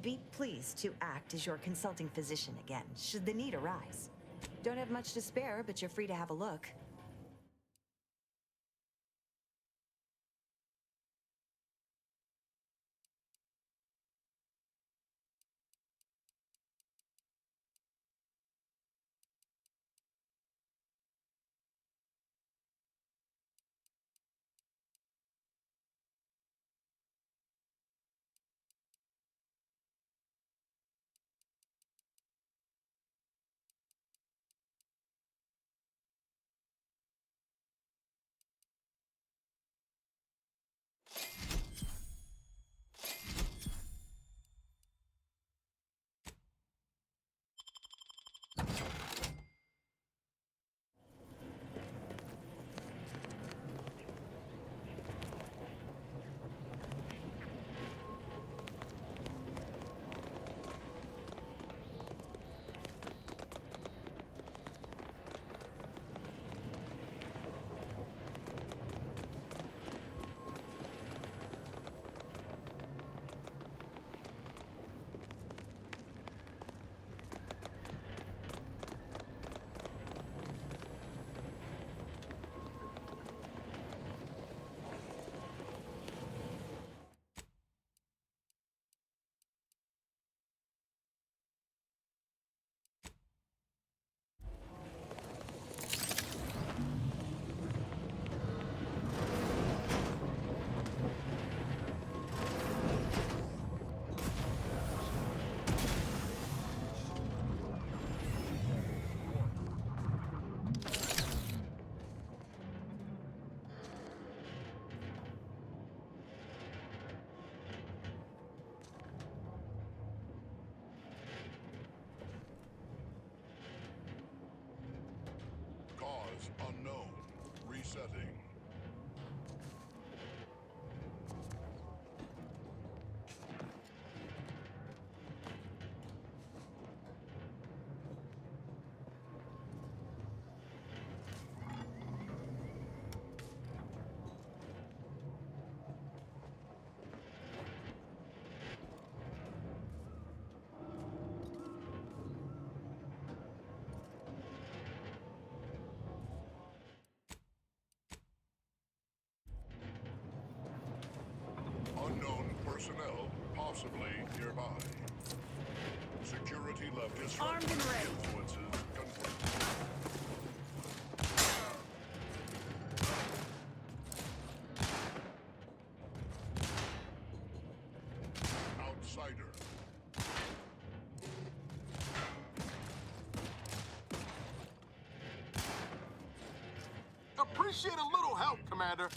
be pleased to act as your consulting physician again, should the need arise. Don't have much to spare, but you're free to have a look. Unknown. Resetting. Unknown personnel, possibly nearby. Security left Armed and ready. influences confirmed. Outsider. Appreciate a little help, Commander.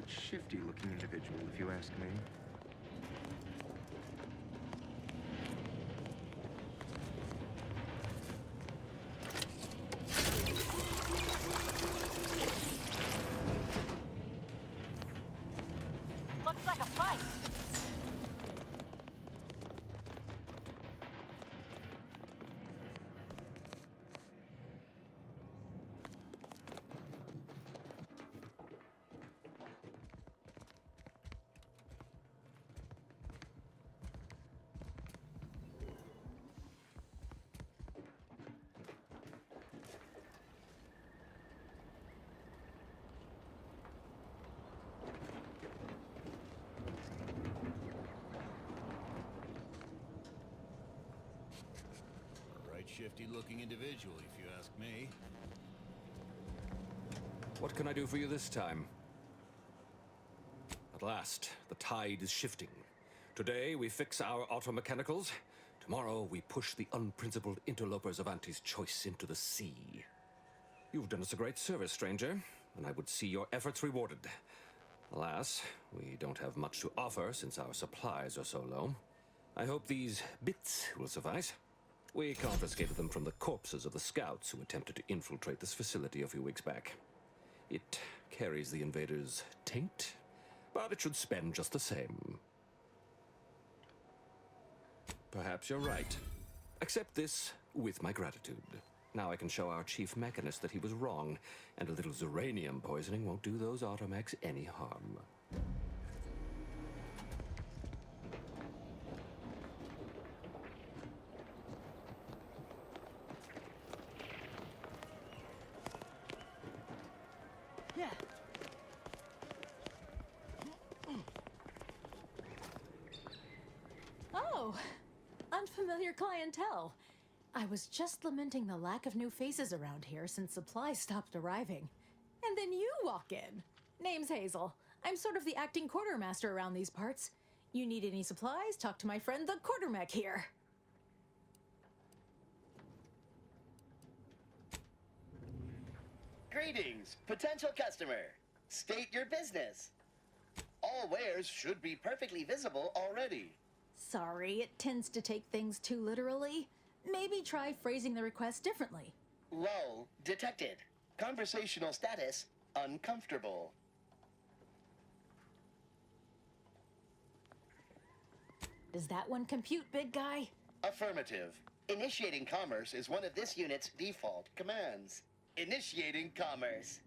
shifty-looking individual, if you ask me. Looks like a fight. Shifty-looking individual, if you ask me. What can I do for you this time? At last, the tide is shifting. Today, we fix our automechanicals. Tomorrow, we push the unprincipled interlopers of Auntie's choice into the sea. You've done us a great service, stranger, and I would see your efforts rewarded. Alas, we don't have much to offer since our supplies are so low. I hope these bits will suffice. We confiscated them from the corpses of the scouts who attempted to infiltrate this facility a few weeks back. It carries the invaders' taint, but it should spend just the same. Perhaps you're right. Accept this with my gratitude. Now I can show our chief mechanist that he was wrong, and a little Zeranium poisoning won't do those automechs any harm. Yeah. Oh, unfamiliar clientele. I was just lamenting the lack of new faces around here since supplies stopped arriving. And then you walk in. Name's Hazel. I'm sort of the acting quartermaster around these parts. You need any supplies? Talk to my friend the quartermech here. Greetings, potential customer. State your business. All wares should be perfectly visible already. Sorry, it tends to take things too literally. Maybe try phrasing the request differently. Lull detected. Conversational status uncomfortable. Does that one compute, big guy? Affirmative. Initiating commerce is one of this unit's default commands. Initiating commerce.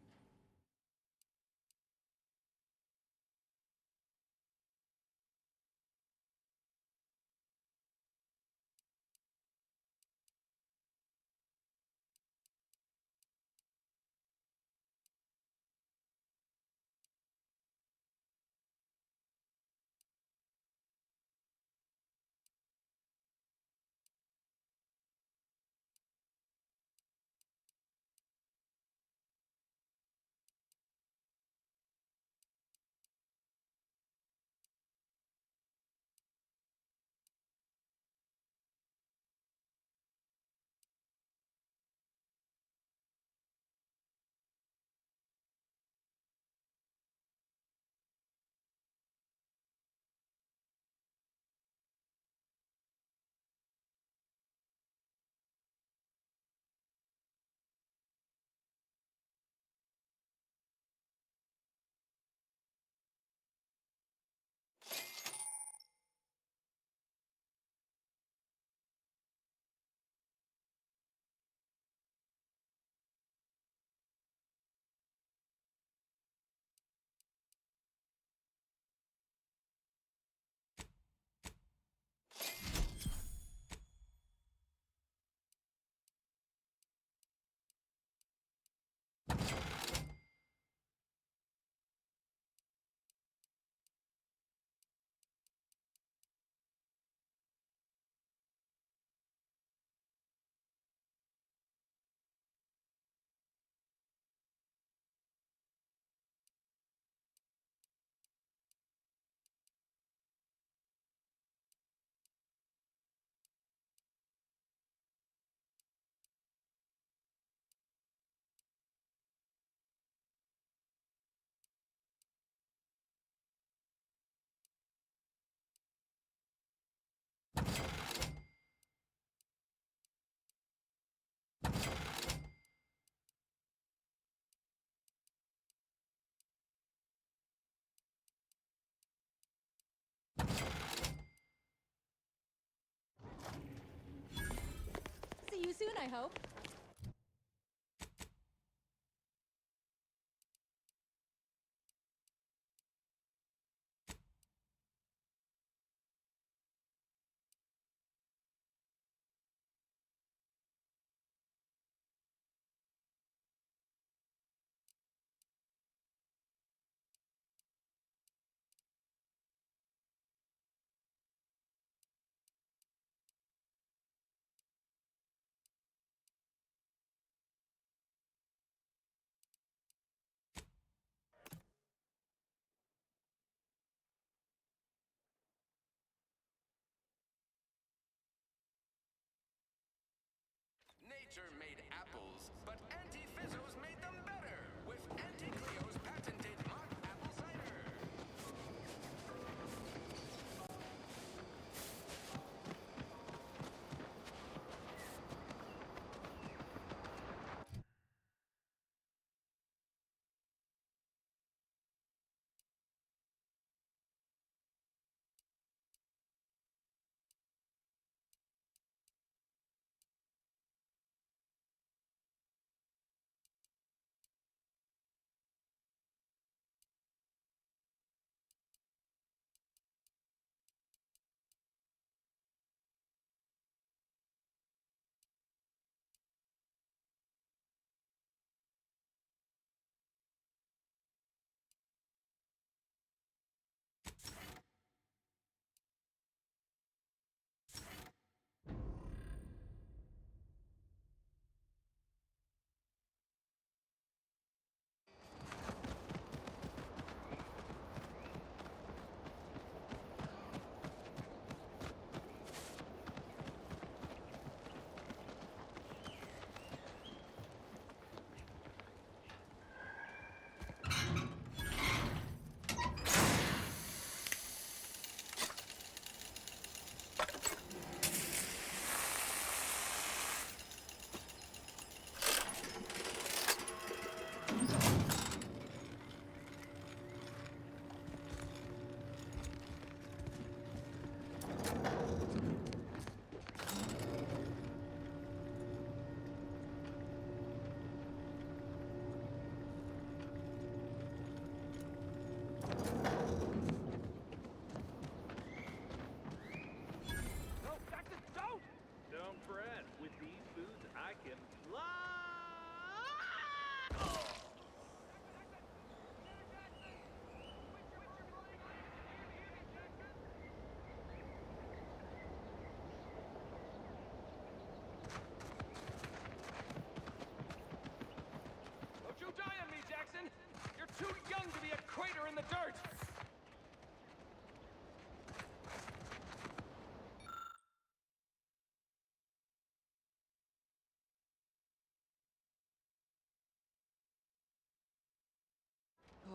See you soon, I hope.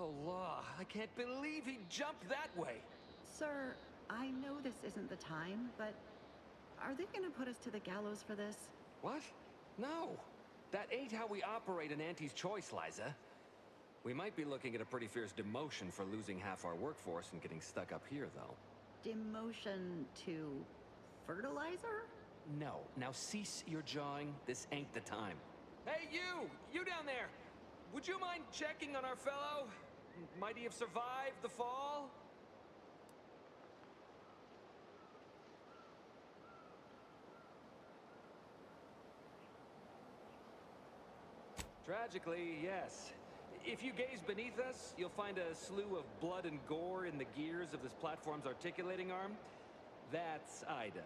Oh, law. I can't believe he jumped that way. Sir, I know this isn't the time, but are they gonna put us to the gallows for this? What? No. That ain't how we operate in Auntie's Choice, Liza. We might be looking at a pretty fierce demotion for losing half our workforce and getting stuck up here, though. Demotion to fertilizer? No. Now cease your jawing. This ain't the time. Hey, you! You down there! Would you mind checking on our fellow? Might he have survived the fall? Tragically, yes. If you gaze beneath us, you'll find a slew of blood and gore in the gears of this platform's articulating arm. That's Ida.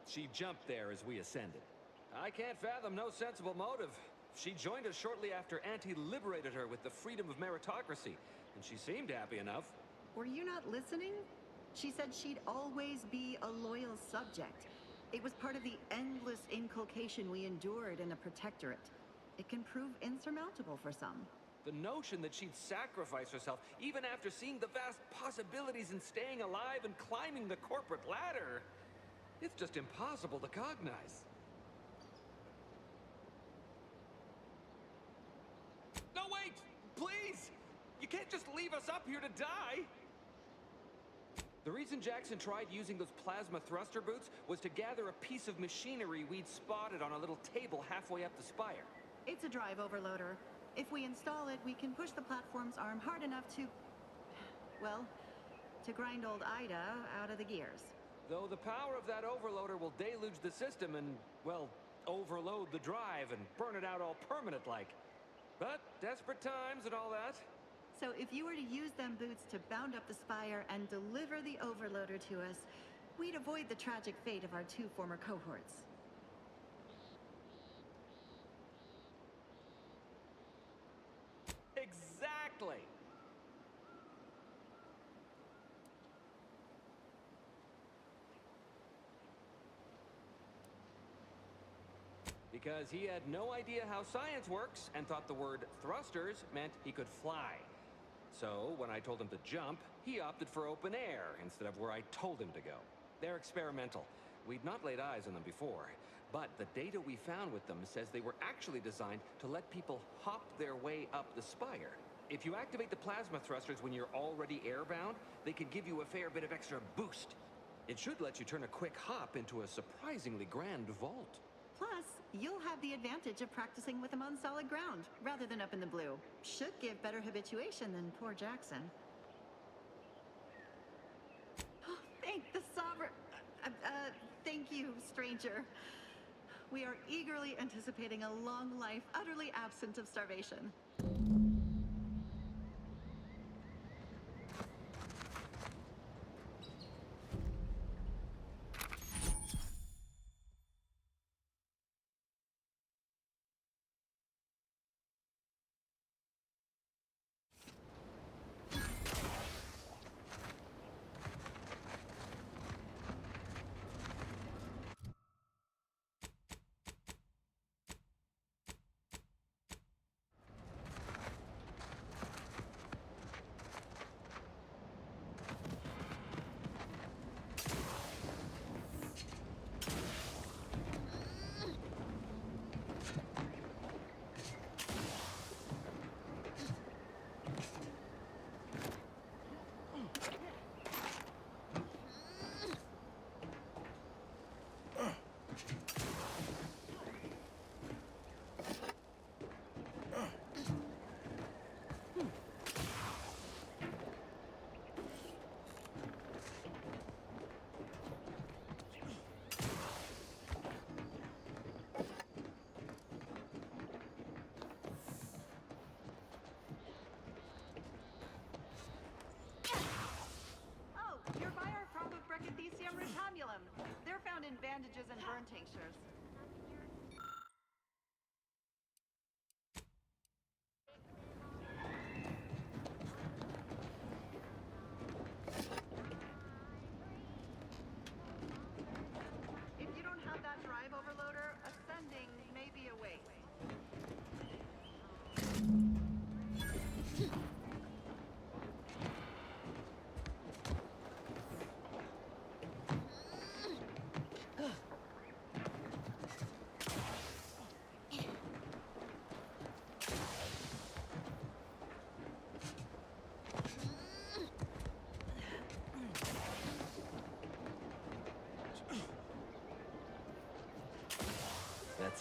She jumped there as we ascended. I can't fathom no sensible motive. She joined us shortly after Auntie liberated her with the freedom of meritocracy, and she seemed happy enough. Were you not listening? She said she'd always be a loyal subject. It was part of the endless inculcation we endured in a protectorate. It can prove insurmountable for some. The notion that she'd sacrifice herself, even after seeing the vast possibilities in staying alive and climbing the corporate ladder, it's just impossible to cognize. No, wait! Please! You can't just leave us up here to die! The reason Jackson tried using those plasma thruster boots was to gather a piece of machinery we'd spotted on a little table halfway up the spire. It's a drive overloader. If we install it, we can push the platform's arm hard enough to... well, to grind old Ida out of the gears. Though the power of that overloader will deluge the system and, well, overload the drive and burn it out all permanent-like. But desperate times and all that. So if you were to use them boots to bound up the spire and deliver the overloader to us, we'd avoid the tragic fate of our two former cohorts. Exactly! Because he had no idea how science works and thought the word thrusters meant he could fly. So, when I told him to jump, he opted for open air instead of where I told him to go. They're experimental. We'd not laid eyes on them before, but the data we found with them says they were actually designed to let people hop their way up the spire. If you activate the plasma thrusters when you're already airbound, they can give you a fair bit of extra boost. It should let you turn a quick hop into a surprisingly grand vault. Plus, you'll have the advantage of practicing with them on solid ground, rather than up in the blue. Should give better habituation than poor Jackson. Oh, thank the sovereign... thank you, stranger. We are eagerly anticipating a long life, utterly absent of starvation.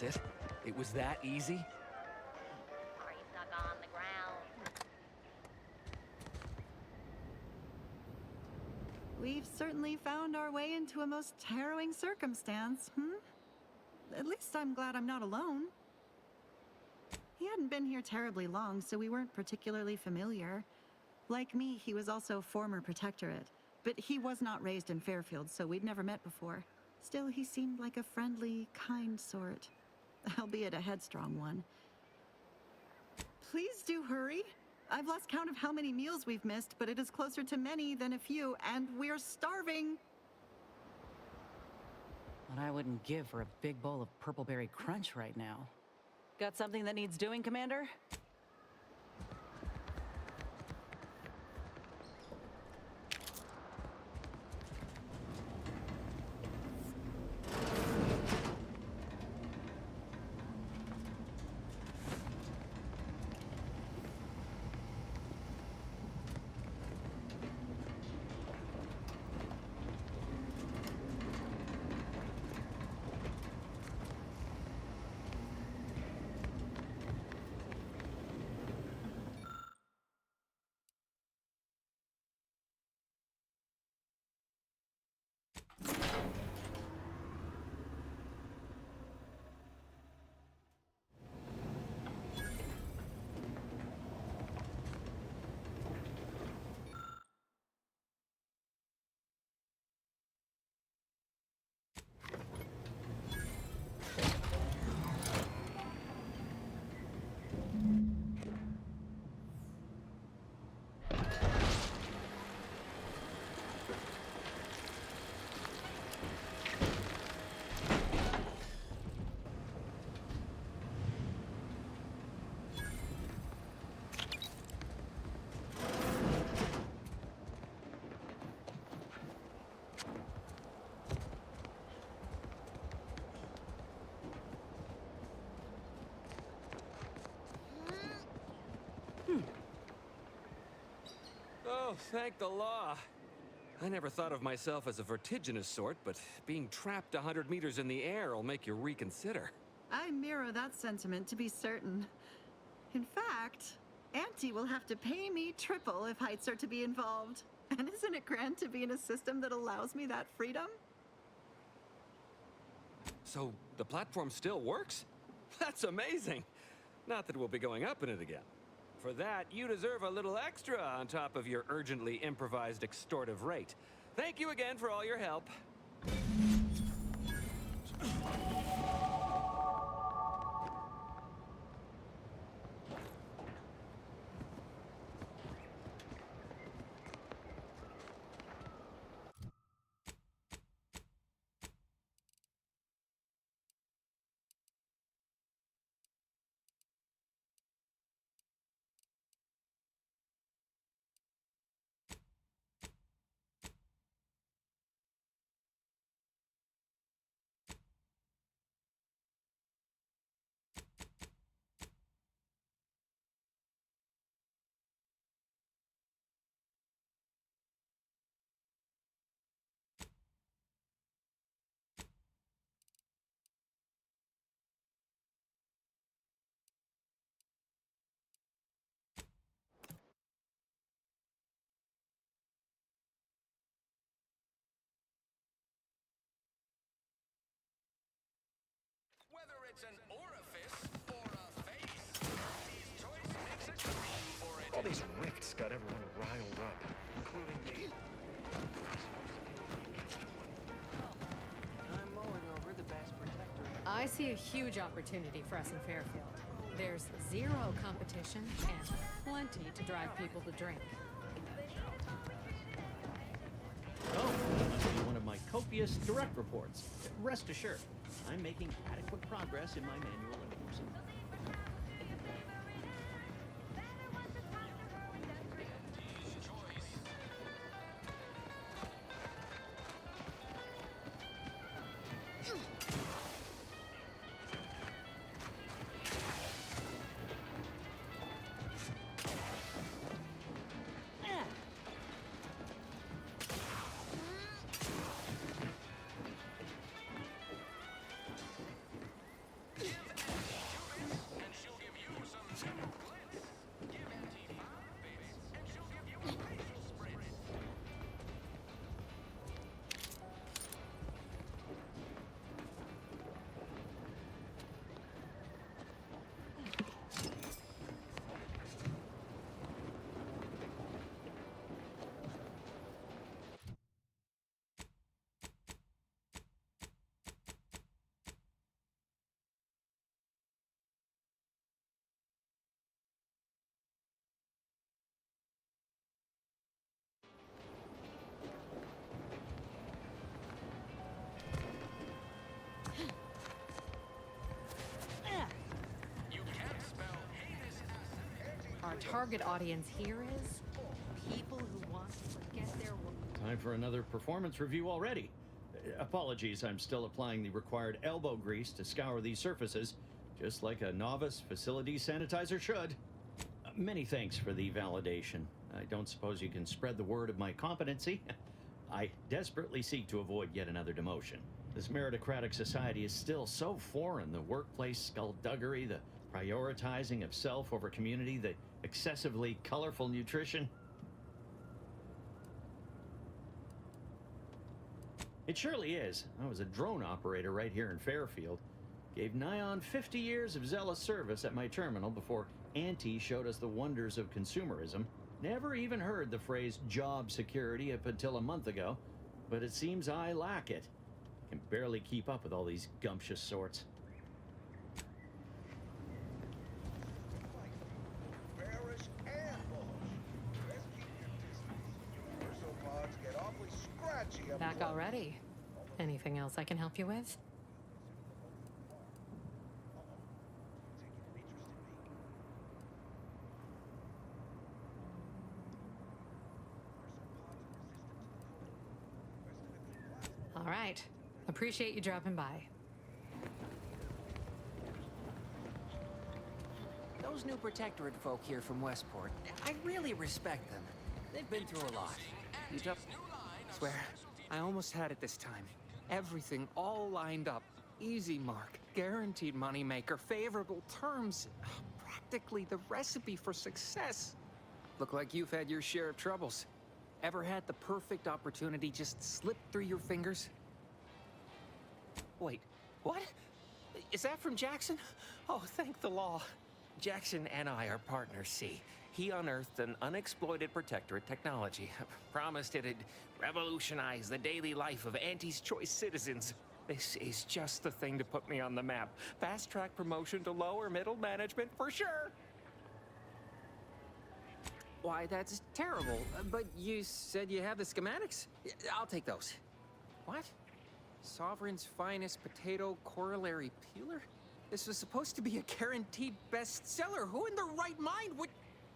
That's it? It was that easy? Are you stuck on the ground? We've certainly found our way into a most harrowing circumstance, At least I'm glad I'm not alone. He hadn't been here terribly long, so we weren't particularly familiar. Like me, he was also former protectorate, but he was not raised in Fairfield, so we'd never met before. Still, he seemed like a friendly, kind sort, albeit a headstrong one. Please do hurry. I've lost count of how many meals we've missed, but it is closer to many than a few, and we're starving. What I wouldn't give for a big bowl of purpleberry crunch right now. Got something that needs doing, Commander? Oh, thank the law. I never thought of myself as a vertiginous sort, but being trapped 100 meters in the air will make you reconsider. I mirror that sentiment, to be certain. In fact, Auntie will have to pay me triple if heights are to be involved. And isn't it grand to be in a system that allows me that freedom? So, the platform still works? That's amazing! Not that we'll be going up in it again. For that, you deserve a little extra on top of your urgently improvised extortive rate. Thank you again for all your help. Whether it's an orifice or a face, his choice makes a claim for it. All these ricks got everyone riled up, including me. I'm mulling over the best protector. I see a huge opportunity for us in Fairfield. There's zero competition and plenty to drive people to drink. Oh, that must be one of my copious direct reports. Rest assured, I'm making adequate progress in my manual enforcement. our target audience here is? People who want to forget their... Time for another performance review already. Apologies, I'm still applying the required elbow grease to scour these surfaces, just like a novice facility sanitizer should. Many thanks for the validation. I don't suppose you can spread the word of my competency. I desperately seek to avoid yet another demotion. This meritocratic society is still so foreign. The workplace skullduggery, the prioritizing of self over community, the excessively colorful nutrition. It surely is. I was a drone operator right here in Fairfield. Gave nigh on 50 years of zealous service at my terminal before Auntie showed us the wonders of consumerism. Never even heard the phrase job security up until a month ago, but it seems I lack it. Can barely keep up with all these gumptious sorts. Bearish and bullish. Best keep your distance. Universal pods get awfully scratchy up Back close. already? Anything else I can help you with? All right. Appreciate you dropping by. Those new Protectorate folk here from Westport, I really respect them. They've been through a lot. You swear, I almost had it this time. Everything all lined up. Easy mark, guaranteed moneymaker, favorable terms. Practically the recipe for success. Look like you've had your share of troubles. Ever had the perfect opportunity just slip through your fingers? Wait, what? Is that from Jackson? Oh, thank the law. Jackson and I are partners, see. He unearthed an unexploited Protectorate technology. Promised it'd revolutionize the daily life of Auntie's Choice citizens. This is just the thing to put me on the map. Fast-track promotion to lower middle management for sure. Why, that's terrible. But you said you have the schematics? I'll take those. What? Sovereign's finest potato corollary peeler? This was supposed to be a guaranteed bestseller. Who in their right mind would...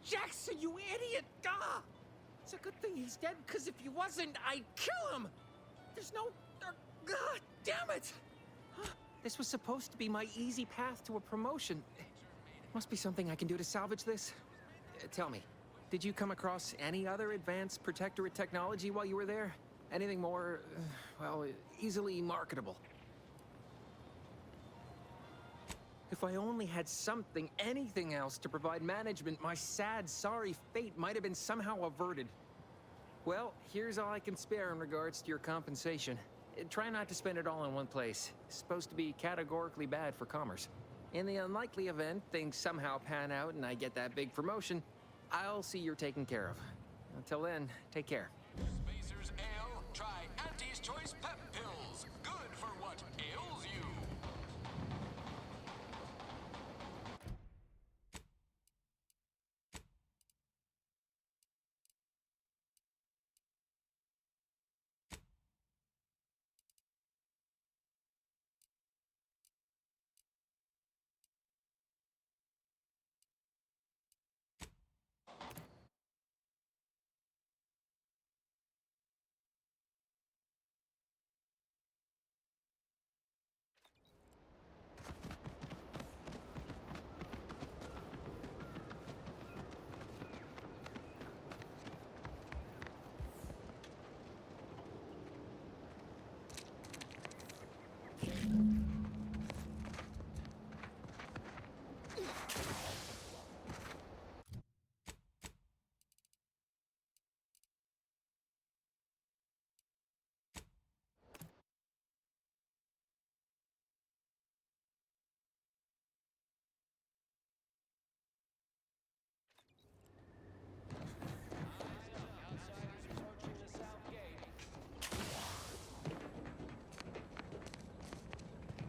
Jackson, you idiot! Ah! It's a good thing he's dead, because if he wasn't, I'd kill him! There's no... God damn it! This was supposed to be my easy path to a promotion. Must be something I can do to salvage this. Tell me, did you come across any other advanced Protectorate technology while you were there? Anything more, well, easily marketable? If I only had something, anything else to provide management, my sad, sorry fate might have been somehow averted. Well, here's all I can spare in regards to your compensation. Try not to spend it all in one place. It's supposed to be categorically bad for commerce. In the unlikely event things somehow pan out and I get that big promotion, I'll see you're taken care of. Until then, take care. Spacers Ale, try Auntie's Choice Pep Pills. Good for what ails you.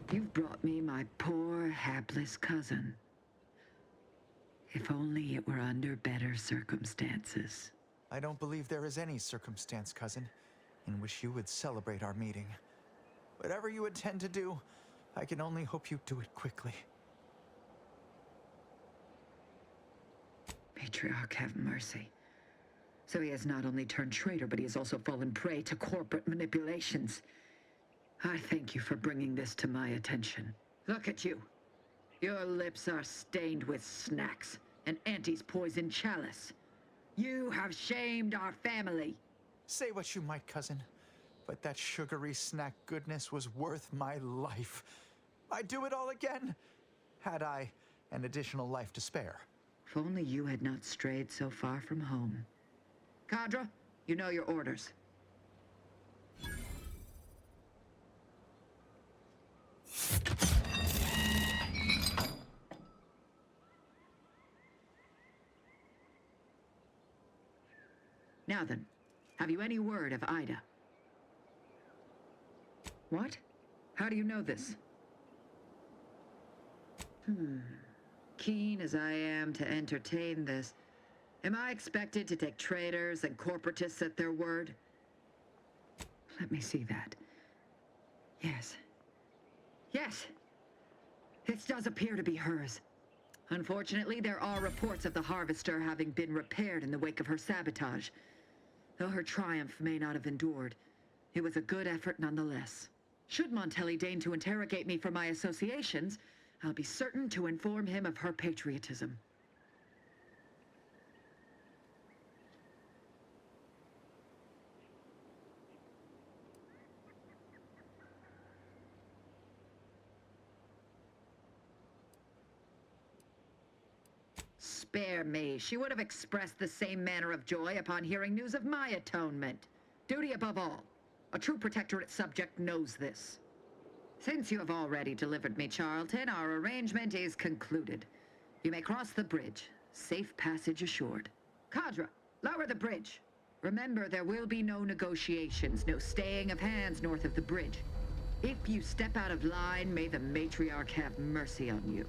You've brought me my poor, hapless cousin. If only it were under better circumstances. I don't believe there is any circumstance, cousin, in which you would celebrate our meeting. Whatever you intend to do, I can only hope you do it quickly. May matriarch have mercy. So he has not only turned traitor, but he has also fallen prey to corporate manipulations. I thank you for bringing this to my attention. Look at you. Your lips are stained with snacks and Auntie's poison chalice. You have shamed our family. Say what you might, cousin, but that sugary snack goodness was worth my life. I'd do it all again, had I an additional life to spare. If only you had not strayed so far from home. Cadra, you know your orders. Now then, have you any word of Ida? What? How do you know this? Keen as I am to entertain this, am I expected to take traitors and corporatists at their word? Let me see that. Yes. Yes! This does appear to be hers. Unfortunately, there are reports of the Harvester having been repaired in the wake of her sabotage. Though her triumph may not have endured, it was a good effort nonetheless. Should Montelli deign to interrogate me for my associations, I'll be certain to inform him of her patriotism. Spare me. She would have expressed the same manner of joy upon hearing news of my atonement. Duty above all. A true Protectorate subject knows this. Since you have already delivered me Charlton, our arrangement is concluded. You may cross the bridge. Safe passage assured. Cadra, lower the bridge. Remember, there will be no negotiations, no staying of hands north of the bridge. If you step out of line, may the matriarch have mercy on you.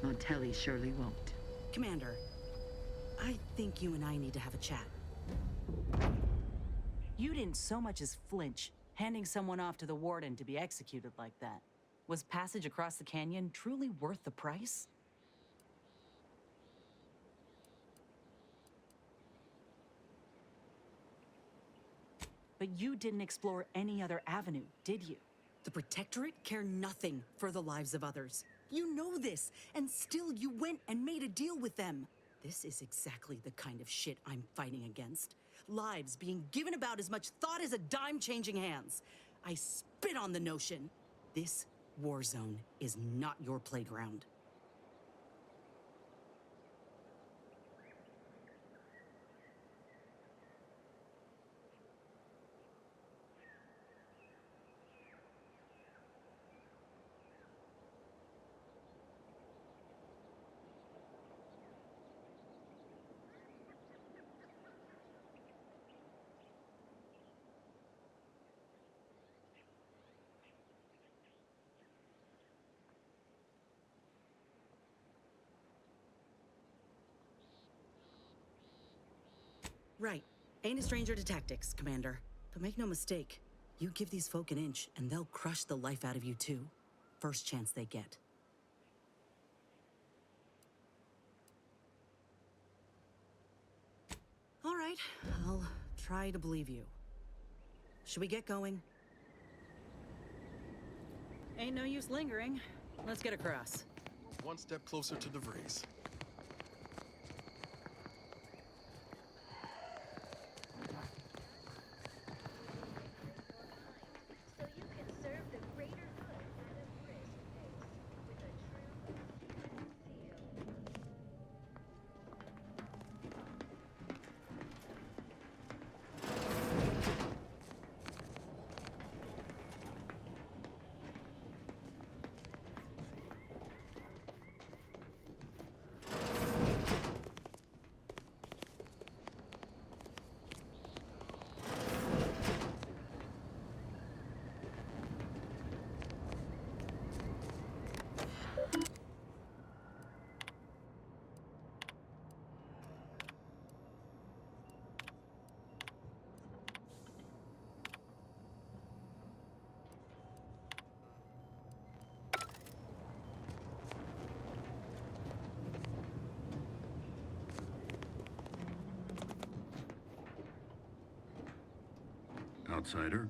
Montelli surely won't. Commander, I think you and I need to have a chat. You didn't so much as flinch, handing someone off to the warden to be executed like that. Was passage across the canyon truly worth the price? But you didn't explore any other avenue, did you? The Protectorate care nothing for the lives of others. You know this, and still you went and made a deal with them. This is exactly the kind of shit I'm fighting against. Lives being given about as much thought as a dime changing hands. I spit on the notion. This war zone is not your playground. Right. Ain't a stranger to tactics, Commander. But make no mistake, you give these folk an inch, and they'll crush the life out of you too. First chance they get. All right, I'll try to believe you. Should we get going? Ain't no use lingering. Let's get across. We're one step closer to the Vraze. So you can serve the greater good at a brisk pace with a true human zeal. outsider.